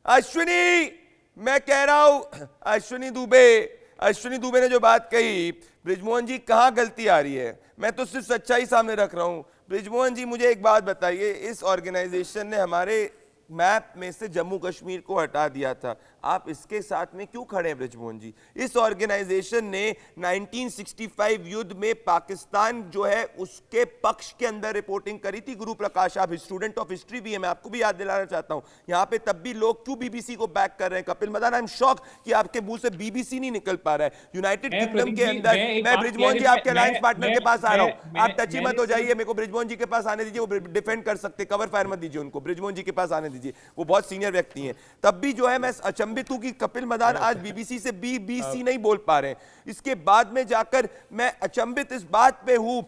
अश्विनी, मैं कह रहा हूं अश्विनी दुबे ने जो बात कही, ब्रिजमोहन जी कहां गलती आ रही है? मैं तो सिर्फ सच्चाई सामने रख रहा हूं। ब्रिजमोहन जी, मुझे एक बात बताइए, इस ऑर्गेनाइजेशन ने हमारे मैप में से जम्मू कश्मीर को हटा दिया था, आप इसके साथ में क्यों खड़े हैं ब्रिजमोहन जी? इस ऑर्गेनाइजेशन ने 1965 युद्ध में पाकिस्तान जो है उसके पक्ष के अंदर रिपोर्टिंग करी थी। गुरु प्रकाश, आप स्टूडेंट ऑफ हिस्ट्री भी है, मैं आपको भी याद दिलाना चाहता हूं। यहां पे तब भी लोग क्यों बीबीसी को बैक कर रहे हैं? Kapil Madan, I am shock कि आपके मुंह से बीबीसी नहीं निकल पा रहा है। यूनाइटेड किंगडम के अंदर, मैं ब्रिजमोहन जी आपके अलायंस पार्टनर के पास आ रहा हूं, आप टची मत हो जाइए, मेरे को ब्रिजमोहन जी के पास आने दीजिए, वो डिफेंड कर सकते, कवर फायर मत दीजिए उनको, ब्रिजमोहन जी के पास आने दीजिए, वो बहुत सीनियर व्यक्ति हैं। तब भी जो है मैं अचंभित हूं कि कपिल मदान आज बीबीसी से बीबीसी नहीं बोल पा रहे हैं। इसके बाद में जाकर मैं अचंभित इस बात पे हूं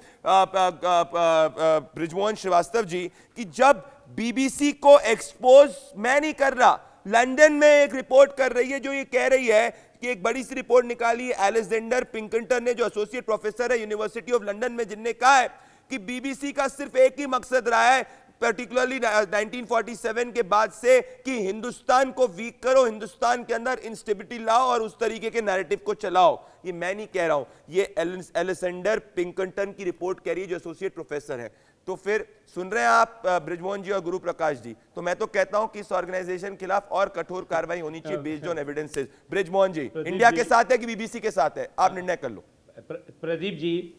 ब्रिजमोहन श्रीवास्तव जी कि जब बीबीसी को एक्सपोज मैं नहीं कर रहा, लंदन में एक रिपोर्ट कर रही है जो ये कह रही है कि एक बड़ी सी रिपोर्ट निकाली है एलेक्जेंडर पिंकटन ने, जो एसोसिएट प्रोफेसर है यूनिवर्सिटी ऑफ लंदन में, जिनने कहा है कि बीबीसी का सिर्फ एक ही मकसद रहा है, पर्टिकुलरली 1947 के बाद से, कि हिंदुस्तान को वीक करो, हिंदुस्तान के अंदर इंस्टेबिलिटी लाओ और उस तरीके के नैरेटिव को चलाओ। ये मैं नहीं कह रहा हूं, ये एलेक्जेंडर पिंकटन की रिपोर्ट कह रही है जो एसोसिएट प्रोफेसर है। तो फिर सुन रहे हैं आप ब्रिजमोहन जी और गुरु प्रकाश जी, तो मैं तो कहता हूं कि इस ऑर्गेनाइजेशन के खिलाफ और कठोर कार्रवाई होनी चाहिए based on evidences. Brijmohan ji, India के साथ है कि बीबीसी के साथ है? आप निर्णय कर लो। प्रदीप जी,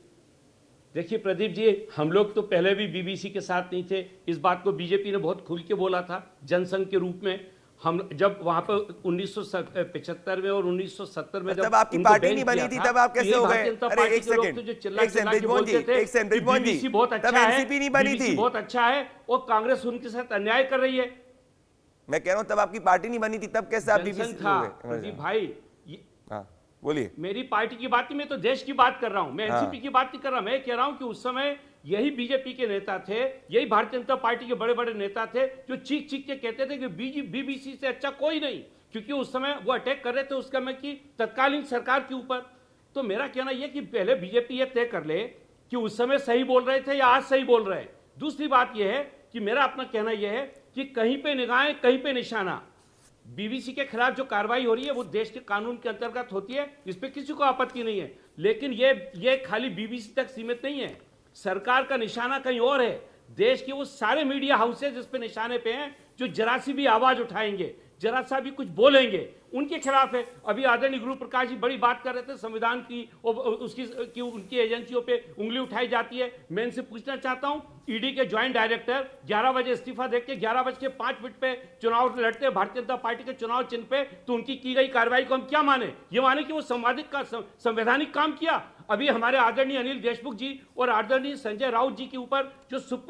देखिए प्रदीप जी, हम लोग तो पहले भी बीबीसी के साथ नहीं थे। इस बात को बीजेपी ने बहुत खुल के बोला था जनसंघ के रूप में। हम जब वहां पर 1975 में और 1970 में तब आपकी पार्टी नहीं बनी थी, तब आप कैसे हो गए? अरे एक सेकंड, ब्रिजमोहन जी, एक सेकंड ब्रिजमोहन जी, बहुत अच्छा तब है, एनसीपी नहीं बनी थी, बहुत अच्छा है, और कांग्रेस उनके साथ अन्याय कर रही है। मैं कह रहा हूं तब आपकी पार्टी नहीं बनी थी, तब कैसे आप बीबीसी था प्रदीप भाई? हाँ बोलिए। मेरी पार्टी की बात नहीं, मैं तो देश की बात कर रहा हूं, मैं एनसीपी की बात नहीं कर रहा। मैं कह रहा हूं कि उस समय यही बीजेपी के नेता थे, यही भारतीय जनता पार्टी के बड़े बड़े नेता थे जो चीख चीख के कहते थे कि बीबीसी से अच्छा कोई नहीं, क्योंकि उस समय वो अटैक कर रहे थे उसका मैं कि तत्कालीन सरकार के ऊपर। तो मेरा कहना यह कि पहले बीजेपी ये तय कर ले कि उस समय सही बोल रहे थे या आज सही बोल रहे हैं। दूसरी बात यह है कि मेरा अपना कहना यह है कि कहीं पे निगाहें कहीं पे निशाना। बीबीसी के खिलाफ जो कार्रवाई हो रही है वो देश के कानून के अंतर्गत होती है, इस पे किसी को आपत्ति नहीं है, लेकिन ये खाली बीबीसी तक सीमित नहीं है। सरकार का निशाना कहीं और है। देश के वो सारे मीडिया हाउसेज इस पे निशाने पे हैं जो जरा सी भी आवाज उठाएंगे, जरा सा भी कुछ बोलेंगे, उनके खिलाफ है। अभी आदरणीय गुरु प्रकाश जी बड़ी बात कर रहे थे संविधान की और उसकी उनकी एजेंसियों पे उंगली उठाई जाती है। मैं इनसे पूछना चाहता हूं, ईडी के ज्वाइंट डायरेक्टर 11 बजे इस्तीफा देके 11:05 पे चुनाव लड़ते हैं भारतीय जनता पार्टी के चुनाव चिन्ह पे, तो उनकी की गई कार्रवाई को हम क्या माने? ये माने कि वो संवैधानिक काम किया? अभी हमारे आदरणीय अनिल देशमुख जी और आदरणीय संजय राउत जी के ऊपर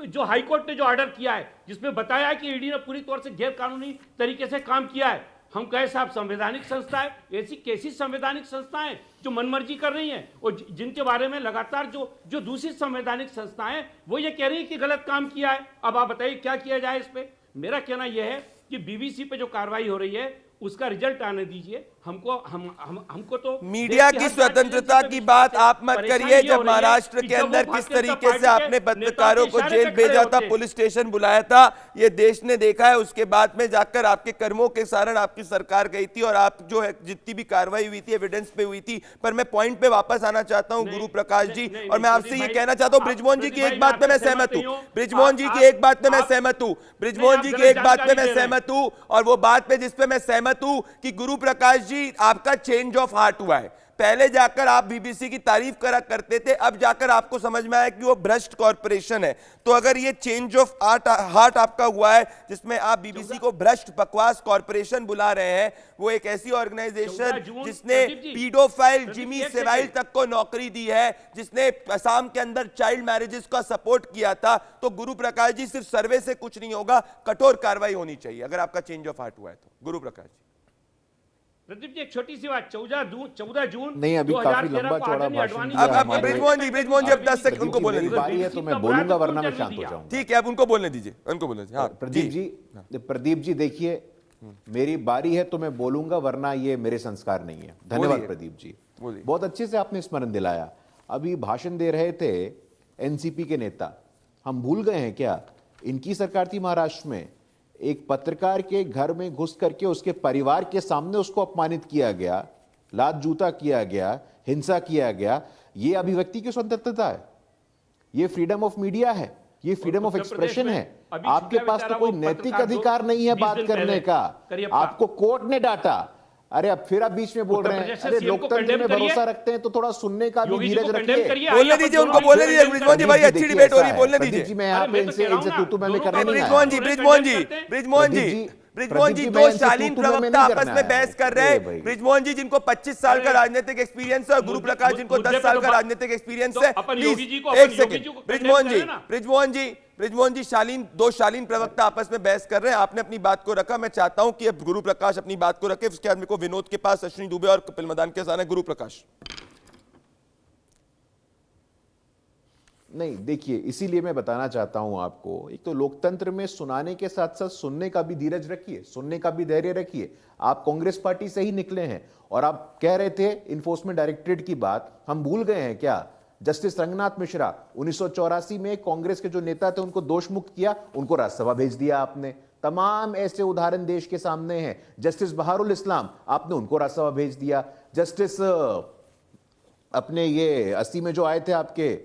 जो हाईकोर्ट ने जो ऑर्डर किया है, जिसमें बताया है कि ईडी ने पूरी तौर से गैर कानूनी तरीके से काम किया है, हम कहे साहब संवैधानिक संस्था है। ऐसी कैसी संवैधानिक संस्थाएं जो मनमर्जी कर रही हैं और जिनके बारे में लगातार जो दूसरी संवैधानिक संस्थाएं वो ये कह रही है कि गलत काम किया है। अब आप बताइए क्या किया जाए इस पे? मेरा कहना यह है कि बीबीसी पे जो कार्रवाई हो रही है उसका रिजल्ट आने दीजिए हमको तो मीडिया की स्वतंत्रता की बात आप मत करिए। जब महाराष्ट्र के अंदर किस तरीके से आपने पत्रकारों को जेल भेजा था, पुलिस स्टेशन बुलाया था, ये देश ने देखा है। उसके बाद में जाकर आपके कर्मों के कारण आपकी सरकार गई थी और आप जो है जितनी भी कार्रवाई हुई थी एविडेंस पे हुई थी। पर मैं पॉइंट पे वापस आना चाहता हूं गुरु प्रकाश जी, और मैं आपसे ये कहना चाहता हूं, ब्रिजमोहन जी की एक बात पे मैं सहमत हूं, ब्रिजमोहन जी की एक बात पे मैं सहमत हूं, ब्रिजमोहन जी की एक बात पे मैं सहमत हूं, और वो बात पे जिसपे मैं सहमत हूं कि गुरु प्रकाश जी आपका चेंज ऑफ हार्ट हुआ है। पहले जाकर आप बीबीसी की तारीफ करा करते थे, अब जाकर आपको समझ में आया कि वो भ्रष्ट कॉर्पोरेशन है। तो अगर ये चेंज ऑफ हार्ट आपका हुआ है जिसमें आप बीबीसी को भ्रष्ट बकवास कॉर्पोरेशन बुला रहे हैं, वो एक ऐसी ऑर्गेनाइजेशन जिसने पीडोफाइल जिमी सेवाइल तक को नौकरी दी है, जिसने असम के अंदर चाइल्ड मैरिजेस का सपोर्ट किया था, तो गुरु प्रकाश जी सिर्फ सर्वे से कुछ नहीं होगा, कठोर कार्रवाई होनी चाहिए अगर आपका चेंज ऑफ हार्ट हुआ है तो। गुरु प्रकाश जी। प्रदीप जी एक छोटी सी बात, 14 जून नहीं, अभी काफी लंबा चौड़ा भाषण अब ब्रिजमोहन जी अब 10 सेकंड उनको बोलने दीजिए है तो मैं बोलूंगा वरना मैं शांत हो जाऊंगा। ठीक है, अब उनको बोलने दीजिए, उनको बोलने दीजिए। हाँ प्रदीप जी देखिए, मेरी बारी है तो मैं बोलूंगा वरना ये मेरे संस्कार नहीं है। धन्यवाद प्रदीप जी, बहुत अच्छे से आपने स्मरण दिलाया। अभी भाषण दे रहे थे एनसीपी के नेता, हम भूल गए हैं क्या इनकी सरकार थी महाराष्ट्र में, एक पत्रकार के घर में घुस करके उसके परिवार के सामने उसको अपमानित किया गया, लात जूता किया गया, हिंसा किया गया। ये अभिव्यक्ति की स्वतंत्रता है, ये फ्रीडम ऑफ मीडिया है, ये फ्रीडम ऑफ एक्सप्रेशन है। आपके पास तो कोई नैतिक अधिकार नहीं है बात करने का। आपको कोर्ट ने डांटा, अरे अब फिर आप बीच में बोल रहे हैं। अरे लोकतंत्र में भरोसा रखते हैं तो थोड़ा सुनने का भी धीरज रखिए। बोलने दीजिए उनको, बोलने दीजिए ब्रिजमोहन जी, भाई अच्छी डिबेट हो रही है, बोलने दीजिए। मैं यहाँ पे इनसे तू मैं करने नहीं आया। ब्रिजमोहन जी दो शालीन प्रवक्ता आपस में बहस कर रहे हैं। ब्रिजमोहन जी जिनको 25 साल का राजनीतिक एक्सपीरियंस है और गुरु प्रकाश जिनको 10 साल का राजनीतिक एक्सपीरियंस है। प्लीज एक सेकंड, ब्रिजमोहन जी दो शालीन प्रवक्ता आपस में बहस कर रहे हैं। आपने अपनी बात को रखा, मैं चाहता हूं कि अब गुरु प्रकाश अपनी बात को रखे। उसके बाद मेरे को विनोद के पास, अश्विनी दुबे और कपिल मदान के साथ गुरु प्रकाश। नहीं देखिए, इसीलिए मैं बताना चाहता हूं आपको, एक तो लोकतंत्र में सुनाने के साथ साथ सुनने का भी धीरज रखिए, सुनने का भी धैर्य रखिए। आप कांग्रेस पार्टी से ही निकले हैं और आप कह रहे थे इन्फोर्समेंट डायरेक्टरेट की बात, हम भूल गए हैं क्या? जस्टिस रंगनाथ मिश्रा 1984 में कांग्रेस के जो नेता थे उनको दोष मुक्त किया, उनको राज्यसभा भेज दिया आपने। तमाम ऐसे उदाहरण देश के सामने हैं। जस्टिस बहारुल इस्लाम, आपने उनको राज्यसभा भेज दिया। जस्टिस अपने ये 80 में जो आए थे आपके,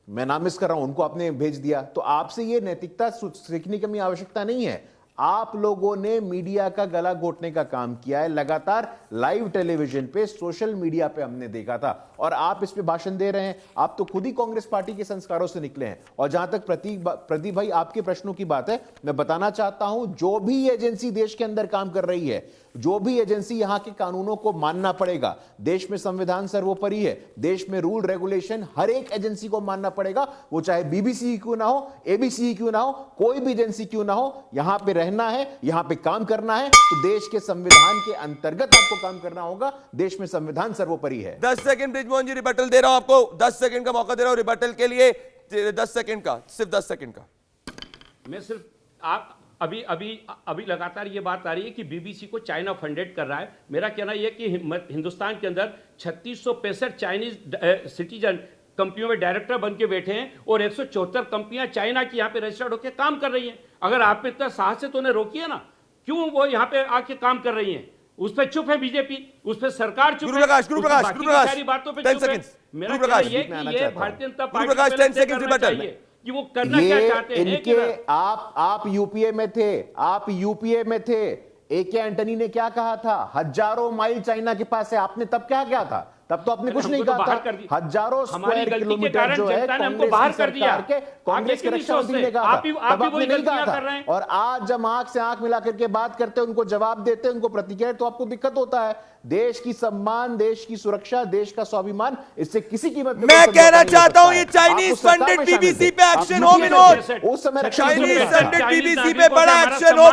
मैं नाम मिस कर रहा हूं, उनको आपने भेज दिया। तो आपसे ये नैतिकता सीखने की आवश्यकता नहीं है। आप लोगों ने मीडिया का गला घोटने का काम किया है। लगातार लाइव टेलीविजन पे, सोशल मीडिया पे हमने देखा था, और आप इस पे भाषण दे रहे हैं। आप तो खुद ही कांग्रेस पार्टी के संस्कारों से निकले हैं। और जहां तक प्रदीप भाई आपके प्रश्नों की बात है, मैं बताना चाहता हूं, जो भी एजेंसी देश के अंदर काम कर रही है, जो भी एजेंसी यहां के कानूनों को मानना पड़ेगा। देश में संविधान सर्वोपरि है, देश में रूल रेगुलेशन हर एक एजेंसी को मानना पड़ेगा, वो चाहे बीबीसी क्यों ना हो, एबीसी क्यों ना हो, कोई भी एजेंसी क्यों ना हो। यहां पे रहना है, यहां पे काम करना है, तो देश के संविधान के अंतर्गत आपको काम करना होगा। देश में संविधान सर्वोपरि है। 10 सेकंड ब्रिजमोहन जी, रिबटल दे रहा हूं आपको, 10 सेकंड का मौका दे रहा हूं रिबटल के लिए। 10 सेकंड का, सिर्फ 10 सेकंड का। मैं सिर्फ आप अभी लगातार ये बात आ रही है कि बीबीसी को चाइना फंडेड कर रहा है। मेरा कहना यह है कि हिंदुस्तान के अंदर 3665 चाइनीज सिटीजन कंपनियों में डायरेक्टर बन के बैठे हैं और 174 कंपनियां चाइना की यहाँ पे रजिस्टर्ड होकर काम कर रही हैं। अगर आप में इतना साहस है तो उन्हें रोकिए ना, क्यों वो यहाँ पे आके काम कर रही हैं? उस पर चुप है बीजेपी, उस पर सरकार चुप है, सारी बातों पे चुप है। मेरा कहना यह कि ये भारतीय जनता पार्टी कि वो करना क्या चाहते हैं। इनके आप यूपीए में थे, आप यूपीए में थे। एके एंटनी ने क्या कहा था? हजारों माइल चाइना के पास है। आपने तब क्या किया था? तब तो आपने कुछ नहीं कहा था। हजारों स्क्वायर किलोमीटर जो है कांग्रेस सरकार के, कांग्रेस के रक्षा मंत्री ने कहा था, तब आपने नहीं कहा था। और आज जब आंख से आंख मिला करके बात करते हैं, उनको जवाब देते हैं, उनको प्रतिक्रिया, तो आपको दिक्कत होता है। देश की सम्मान, देश की सुरक्षा, देश का स्वाभिमान, इससे किसी कीमत पे मैं कहना चाहता हूं, ये चाइनीज फंडेड बीबीसी पे एक्शन हो विनोद। उस समय चाइनीज फंडेड बीबीसी पे बड़ा एक्शन हो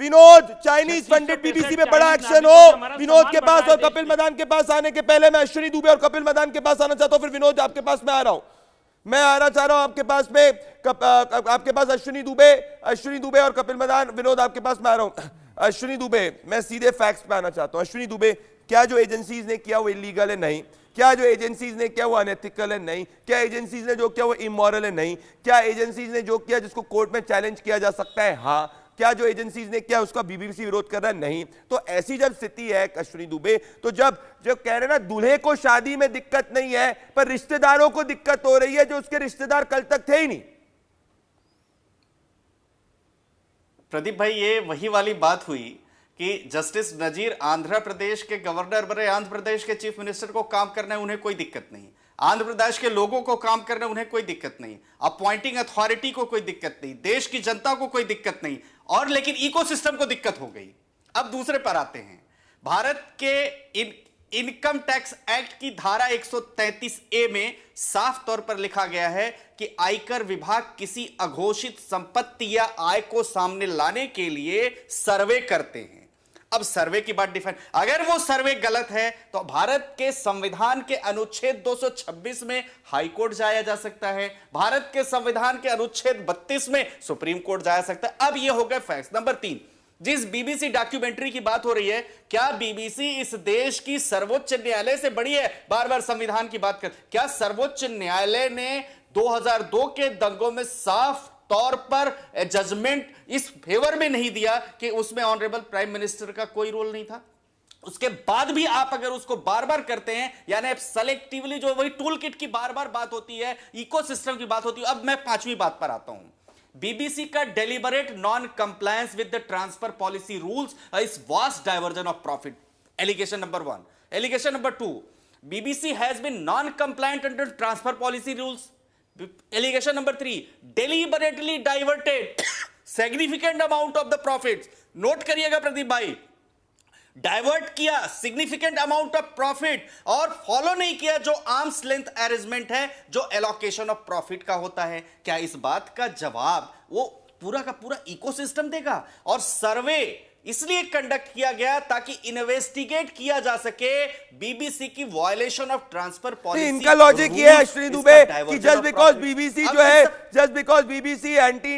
विनोद। चाइनीज फंडेड बीबीसी पे बड़ा एक्शन हो विनोद के पास। और कपिल मैदान के पास आने के पहले मैं अश्विनी दुबे और कपिल मैदान के पास आना चाहता हूं, फिर विनोद आपके पास मैं आ रहा हूं। मैं आना चाह रहा हूं आपके पास में, आपके पास अश्विनी दुबे और कपिल मैदान। विनोद आपके पास मैं आ रहा हूं। अश्विनी दुबे, मैं सीधे फैक्ट्स पे आना चाहता हूं। अश्विनी दुबे, क्या जो एजेंसीज ने किया वो इलीगल है? नहीं। क्या जो एजेंसीज ने किया वो अनएथिकल है? नहीं। क्या एजेंसीज ने जो किया वो इमोरल है? नहीं। क्या एजेंसीज ने जो किया जिसको कोर्ट में चैलेंज किया जा सकता है? हाँ। क्या जो एजेंसीज ने किया उसका बीबीसी विरोध कर रहा है? नहीं। तो ऐसी जब स्थिति है अश्विनी दुबे, तो जब कह रहे ना दूल्हे को शादी में दिक्कत नहीं है पर रिश्तेदारों को दिक्कत हो रही है, जो उसके रिश्तेदार कल तक थे ही नहीं। प्रदीप भाई, ये वही वाली बात हुई कि जस्टिस नजीर आंध्र प्रदेश के गवर्नर बने, आंध्र प्रदेश के चीफ मिनिस्टर को काम करना है, उन्हें कोई दिक्कत नहीं। आंध्र प्रदेश के लोगों को काम करने उन्हें कोई दिक्कत नहीं, अपॉइंटिंग अथॉरिटी को कोई दिक्कत नहीं, देश की जनता को कोई दिक्कत नहीं, और लेकिन इकोसिस्टम को दिक्कत हो गई। अब दूसरे पर आते हैं। भारत के इनकम टैक्स एक्ट की धारा 133A में साफ तौर पर लिखा गया है कि आयकर विभाग किसी अघोषित संपत्ति या आय को सामने लाने के लिए सर्वे करते हैं। अब सर्वे की बात डिफाइन, अगर वो सर्वे गलत है तो भारत के संविधान के अनुच्छेद 226 में हाई कोर्ट जाया जा सकता है, भारत के संविधान के अनुच्छेद 32 में सुप्रीम कोर्ट जाया सकता है। अब ये हो गए फैक्ट्स। नंबर 3, जिस बीबीसी डॉक्यूमेंट्री की बात हो रही है, क्या बीबीसी इस देश की सर्वोच्च न्यायालय से बड़ी है? बार बार संविधान की बात कर, क्या सर्वोच्च न्यायालय ने 2002 के दंगों में साफ तौर पर जजमेंट इस फेवर में नहीं दिया कि उसमें ऑनरेबल प्राइम मिनिस्टर का कोई रोल नहीं था? उसके बाद भी आप अगर उसको बार बार करते हैं, यानी सेलेक्टिवली, जो वही टूल किट की बार बार बात होती है, इकोसिस्टम की बात होती है। अब मैं 5वीं बात पर आता हूं। बीबीसी का deliberate non compliance with the transfer policy rules is vast diversion of profit, allegation number 1। Allegation number 2, BBC has been non compliant under transfer policy rules. Allegation number 3, deliberately diverted significant amount of the profits. Note करिएगा प्रदीप भाई, डाइवर्ट किया सिग्निफिकेंट अमाउंट ऑफ प्रॉफिट और फॉलो नहीं किया जो आर्म्स लेंथ अरेंजमेंट है, जो एलोकेशन ऑफ प्रॉफिट का होता है। क्या इस बात का जवाब वो पूरा का पूरा इकोसिस्टम देगा? और सर्वे इसलिए कंडक्ट किया गया ताकि इन्वेस्टिगेट किया जा सके बीबीसी की वायलेशन ऑफ ट्रांसफर पॉलिसी। इनका लॉजिक ये है श्री दुबे कि जस्ट बिकॉज बीबीसी जो है, just because BBC anti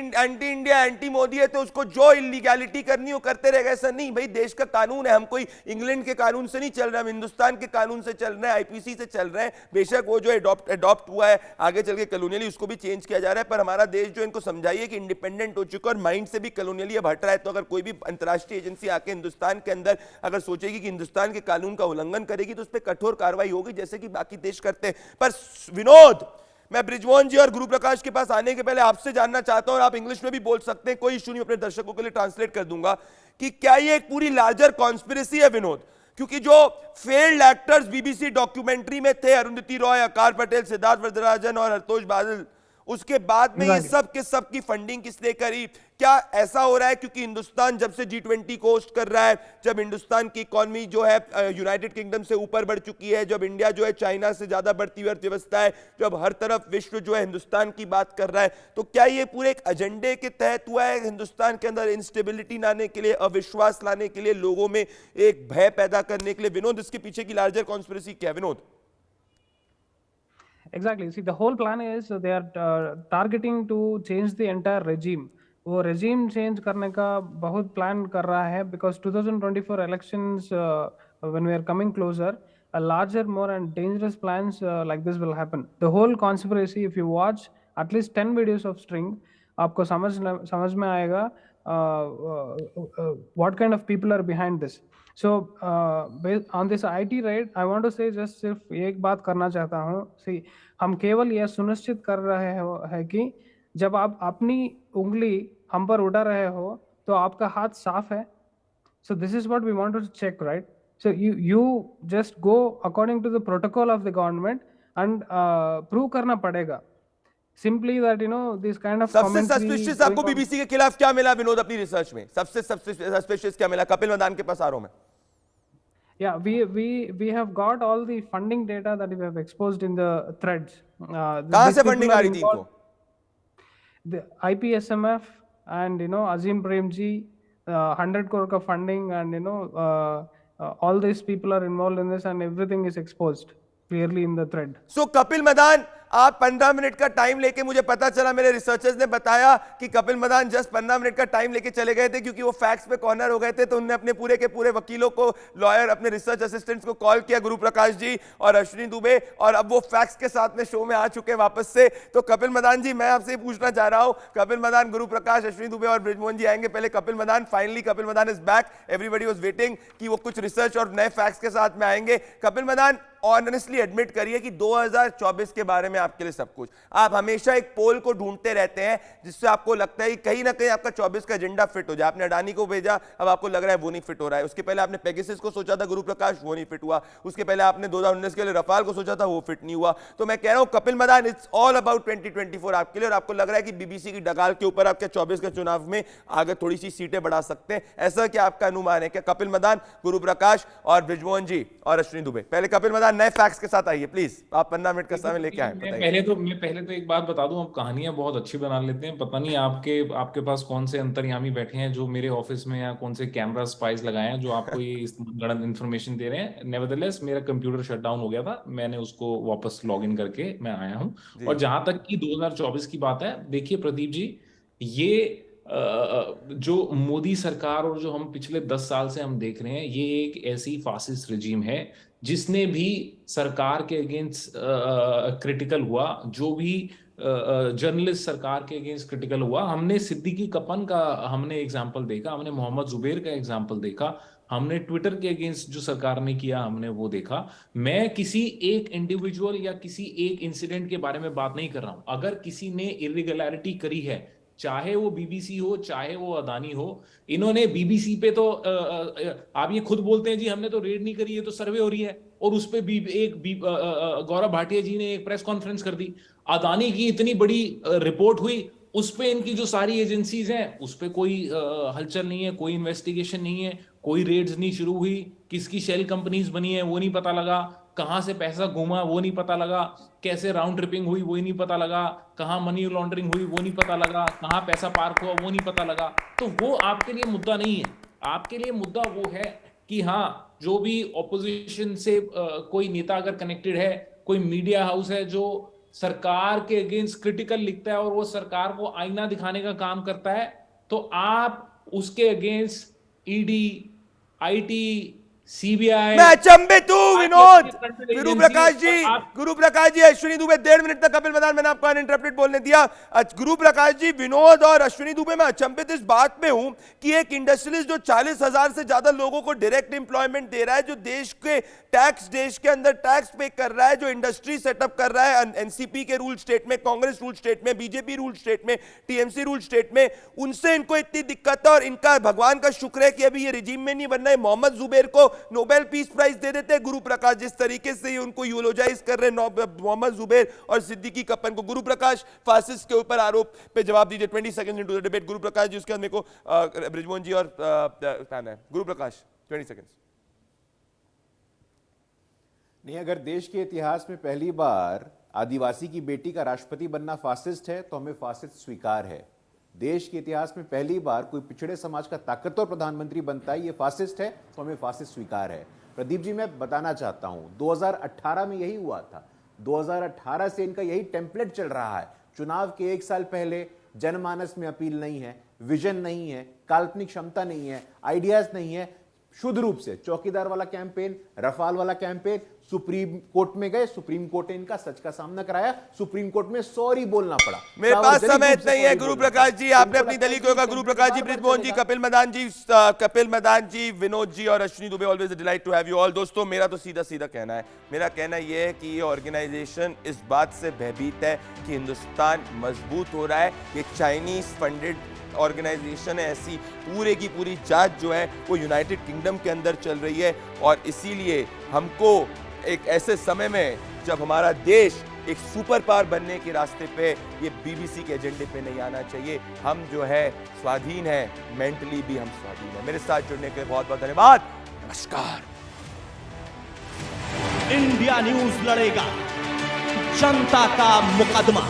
India, anti Modi है, तो उसको जो इलीगैलिटी करनी हो करते रहेगा। ऐसा नहीं भाई, देश का कानून है, हम कोई इंग्लैंड के कानून से नहीं चल रहे, हम हिंदुस्तान के कानून से चल रहे हैं, आईपीसी से चल रहे हैं। बेशक वो जो अडॉप्ट हुआ है आगे चल के कॉलोनियली, उसको भी चेंज किया जा रहा है, पर हमारा देश जो इनको समझाइए कि इंडिपेंडेंट हो चुका है और माइंड से भी कॉलोनियली अब हट रहा है। तो अगर कोई भी अंतरराष्ट्रीय एजेंसी आके हिंदुस्तान के अंदर अगर सोचेगी कि हिंदुस्तान के कानून का उल्लंघन करेगी तो उस पर कठोर कार्रवाई होगी, जैसे कि बाकी देश करते हैं। पर विनोद, मैं ब्रिजमोहन जी और गुरु प्रकाश के पास आने के पहले आपसे जानना चाहता हूं, और आप इंग्लिश में भी बोल सकते हैं, कोई इशू नहीं, अपने दर्शकों के लिए ट्रांसलेट कर दूंगा, कि क्या ये एक पूरी लार्जर कॉन्स्पिरेसी है विनोद? क्योंकि जो फेल्ड एक्टर्स बीबीसी डॉक्यूमेंट्री में थे, अरुंधति रॉय, आकार पटेल, सिद्धार्थ वरदराजन और हरतोष बादल, उसके बाद में ये सब के सब की फंडिंग किसने करी? क्या ऐसा हो रहा है क्योंकि हिंदुस्तान जब से G20 को होस्ट कर रहा है, जब हिंदुस्तान की इकोनॉमी जो है यूनाइटेड किंगडम से ऊपर बढ़ चुकी है, जब इंडिया जो है चाइना से ज्यादा बढ़ती हुई अर्थव्यवस्था है, जब हर तरफ विश्व जो है हिंदुस्तान की बात कर रहा है, तो क्या ये पूरे एक एजेंडे के तहत हुआ है हिंदुस्तान के अंदर इंस्टेबिलिटी लाने के लिए, अविश्वास लाने के लिए, लोगों में एक भय पैदा करने के लिए? विनोद, इसके पीछे की लार्जर कॉन्स्पिरेसी क्या है Vinod? Exactly. See, the whole plan is they are targeting to change the entire regime. वो regime change करने का बहुत plan कर रहा है because 2024 elections when we are coming closer, a larger, more and dangerous plans like this will happen. The whole conspiracy, if you watch at least 10 videos of string, आपको समझ में आएगा what kind of people are behind this. So based on this IT raid, I want to say just सिर्फ एक बात करना चाहता हूँ. See, हम केवल यह सुनिश्चित कर रहे हैं कि जब आप अपनी उंगली हम पर उठा रहे हो तो आपका हाथ साफ है. So this is what we want to check, right? So you just go according to the protocol of the government and prove करना पड़ेगा. Simply that this kind of सबसे सस्पिशियस आपको बीबीसी के खिलाफ क्या मिला विनोद अपनी रिसर्च में? सबसे सस्पिशियस क्या मिला? कपिल मदान के पास आ रहा हूं मैं. Yeah, we have got all the funding data that we have exposed in the threads. कहां से फंडिंग आ रही थी इनको? The IPSMF and Azim Premji, 100 crore का funding, and all these people are involved in this and everything is exposed clearly in the thread. So Kapil Madan, आप 15 मिनट का टाइम लेके, मुझे पता चला, मेरे रिसर्चर्स ने बताया कि कपिल मदान जस्ट 15 मिनट का टाइम लेके चले गए थे क्योंकि वो फैक्ट्स पे कॉर्नर हो गए थे, तो उन्होंने अपने पूरे के पूरे वकीलों को, लॉयर, अपने रिसर्च असिस्टेंट्स को कॉल किया, गुरु प्रकाश जी और अश्विनी दुबे, और अब वो फैक्ट्स के साथ में शो में आ चुके हैं वापस से. तो कपिल मदान जी, मैं आपसे पूछना चाह रहा हूं, कपिल मदान, गुरु प्रकाश, अश्विनी दुबे और ब्रिजमोहन जी आएंगे. पहले Kapil Madan. Finally Kapil Madan is back. Everybody was waiting कि वो कुछ रिसर्च और नए फैक्ट्स के साथ में आएंगे. कपिल मदान, ऑनेस्टली एडमिट करिए कि 2024 के बारे में आपके लिए सब कुछ, आप हमेशा एक पोल को ढूंढते रहते हैं जिससे आपको लगता है कि कहीं ना कहीं आपका 24 का एजेंडा फिट हो जाए. आपने अडानी को भेजा, अब आपको लग रहा है वो नहीं फिट हो रहा है. उसके पहले आपने पेगासस को सोचा था गुरु प्रकाश, वो नहीं फिट हुआ. उसके पहले आपने 2019 के लिए रफाल को सोचा था, वो फिट नहीं हुआ. तो मैं कह रहा हूं Kapil Madan, it's all about 2024 आपके लिए, और आपको लग रहा है कि बीबीसी की डगाल के ऊपर आपके 24 के चुनाव में आगे थोड़ी सी सीटें बढ़ा सकते हैं. ऐसा क्या आपका अनुमान है? क्या कपिल मदान, गुरु प्रकाश और ब्रिजमोहन जी और अश्विनी दुबे? पहले कपिल मदान नए फैक्ट्स के साथ आइए प्लीज. आप 15 मिनट का समय लेके आए. मैं पहले तो एक बात बता दूं, आप कहानियां बहुत अच्छी बना लेते हैं. पता नहीं आपके पास कौन से अंतर्यामी बैठे हैं जो मेरे ऑफिस में, या कौन से कैमरा स्पाइस लगाए हैं जो आपको ये गलत इन्फॉर्मेशन दे रहे हैं. नेवरदलेस मेरा कंप्यूटर शट डाउन हो गया था, मैंने उसको वापस लॉग इन करके मैं आया हूं. और जहां तक की 2024 की बात है, देखिए प्रदीप जी, ये जो मोदी सरकार और जो हम पिछले 10 साल से हम देख रहे हैं, ये एक ऐसी फासिस्ट रजीम है जिसने भी सरकार के अगेंस्ट क्रिटिकल हुआ, जो भी जर्नलिस्ट सरकार के अगेंस्ट क्रिटिकल हुआ. हमने सिद्दीकी कपन का हमने एग्जाम्पल देखा, हमने मोहम्मद जुबैर का एग्जाम्पल देखा, हमने ट्विटर के अगेंस्ट जो सरकार ने किया हमने वो देखा. मैं किसी एक इंडिविजुअल या किसी एक इंसिडेंट के बारे में बात नहीं कर रहा हूं. अगर किसी ने इरेगुलरिटी करी है, चाहे वो बीबीसी हो, चाहे वो अदानी हो, इन्होंने बीबीसी पे तो आप ये खुद बोलते हैं जी हमने तो रेड नहीं करी है, तो सर्वे हो रही है, और उस पे गौरव भाटिया जी ने एक प्रेस कॉन्फ्रेंस कर दी. अदानी की इतनी बड़ी रिपोर्ट हुई, उस पे इनकी जो सारी एजेंसीज हैं उस पे कोई हलचल नहीं है, कोई इन्वेस्टिगेशन नहीं है, कोई रेड्स नहीं शुरू हुई, किसकी शेल कंपनीज बनी है वो नहीं पता लगा, कहां से पैसा घूमा वो नहीं पता लगा, कैसे राउंड ट्रिपिंग हुई वो नहीं पता लगा, कहां मनी लॉन्ड्रिंग हुई वो नहीं पता लगा, कहां पैसा पार्क हुआ वो नहीं पता लगा. तो वो आपके लिए मुद्दा नहीं है. आपके लिए मुद्दा वो है कि हाँ, जो भी ऑपोजिशन से कोई नेता अगर कनेक्टेड है, कोई मीडिया हाउस है जो सरकार के अगेंस्ट क्रिटिकल लिखता है और वो सरकार को आईना दिखाने का काम करता है, तो आप उसके अगेंस्ट ईडी, आईटी, सीबीआई। मैं अचंभित हूं विनोद। गुरु प्रकाश जी, अश्विनी दुबे 1.5 मिनट तक कपिल मैदान, मैंने आपको अनइंटरप्टेड बोलने दिया। गुरु प्रकाश जी, विनोद और अश्विनी दुबे, मैं अचंभित इस बात में हूं कि एक इंडस्ट्रियलिस्ट जो 40,000 से ज्यादा लोगों को डायरेक्ट एम्प्लॉयमेंट दे रहा है, जो देश के अंदर टैक्स पे कर रहा है, जो इंडस्ट्री सेटअप कर रहा है एनसीपी के रूल स्टेट में, कांग्रेस रूल स्टेट में, बीजेपी रूल स्टेट में, टीएमसी रूल स्टेट में, उनसे इनको इतनी दिक्कत है। और इनका भगवान का शुक्र है कि अभी ये रिजीम में नहीं बनना है। मोहम्मद जुबैर को नोबेल पीस प्राइज दे देते हैं गुरु प्रकाश, जिस तरीके से उनको यूलोजाइज कर रहे हैं मोहम्मद जुबैर और सिद्दीकी कप्पन को। गुरु प्रकाश, फासिस्ट के ऊपर आरोप पे जवाब दीजिए। 20 सेकंड इनटू द डिबेट। गुरु प्रकाश जी, उसके बाद मेरे को ब्रिजमोहन जी और गुरु प्रकाश 20 सेकंड। नहीं, अगर देश के इतिहास में पहली बार आदिवासी की बेटी का राष्ट्रपति बनना फासिस्ट है तो हमें फासिस्ट स्वीकार है। देश के इतिहास में पहली बार कोई पिछड़े समाज का ताकतवर प्रधानमंत्री बनता है, ये फासिस्ट है तो हमें फासिस्ट स्वीकार है। प्रदीप जी, मैं बताना चाहता हूं 2018 में यही हुआ था। 2018 से इनका यही टेम्पलेट चल रहा है। चुनाव के 1 साल पहले जनमानस में अपील नहीं है, विजन नहीं है, काल्पनिक क्षमता नहीं है, आइडियाज नहीं है, शुद्ध रूप से चौकीदार वाला कैंपेन, रफाल वाला कैंपेन। सुप्रीम कोर्ट में गए, सुप्रीम कोर्ट ने इनका सच का सामना कराया, सुप्रीम कोर्ट में सॉरी बोलना पड़ा। मेरे पास समय नहीं है। गुरु प्रकाश जी, आपने अपनी दलील को कहा। गुरु प्रकाश जी, ब्रिजमोहन जी, कपिल मैदान जी, विनोद जी और Ashwini Dubey, always a delight to have you all. दोस्तों, मेरा तो सीधा सीधा कहना है, मेरा कहना यह है कि ये ऑर्गेनाइजेशन इस बात से भयभीत है कि हिंदुस्तान मजबूत हो रहा है। ये चाइनीज फंडेड ऑर्गेनाइजेशन है, ऐसी पूरे की पूरी जांच जो है वो यूनाइटेड किंगडम के अंदर चल रही है। और इसीलिए हमको एक ऐसे समय में जब हमारा देश एक सुपर पावर बनने के रास्ते पे, ये बीबीसी के एजेंडे पे नहीं आना चाहिए। हम जो है स्वाधीन है, मेंटली भी हम स्वाधीन है। मेरे साथ जुड़ने के लिए बहुत बहुत धन्यवाद। नमस्कार। इंडिया न्यूज लड़ेगा जनता का मुकदमा।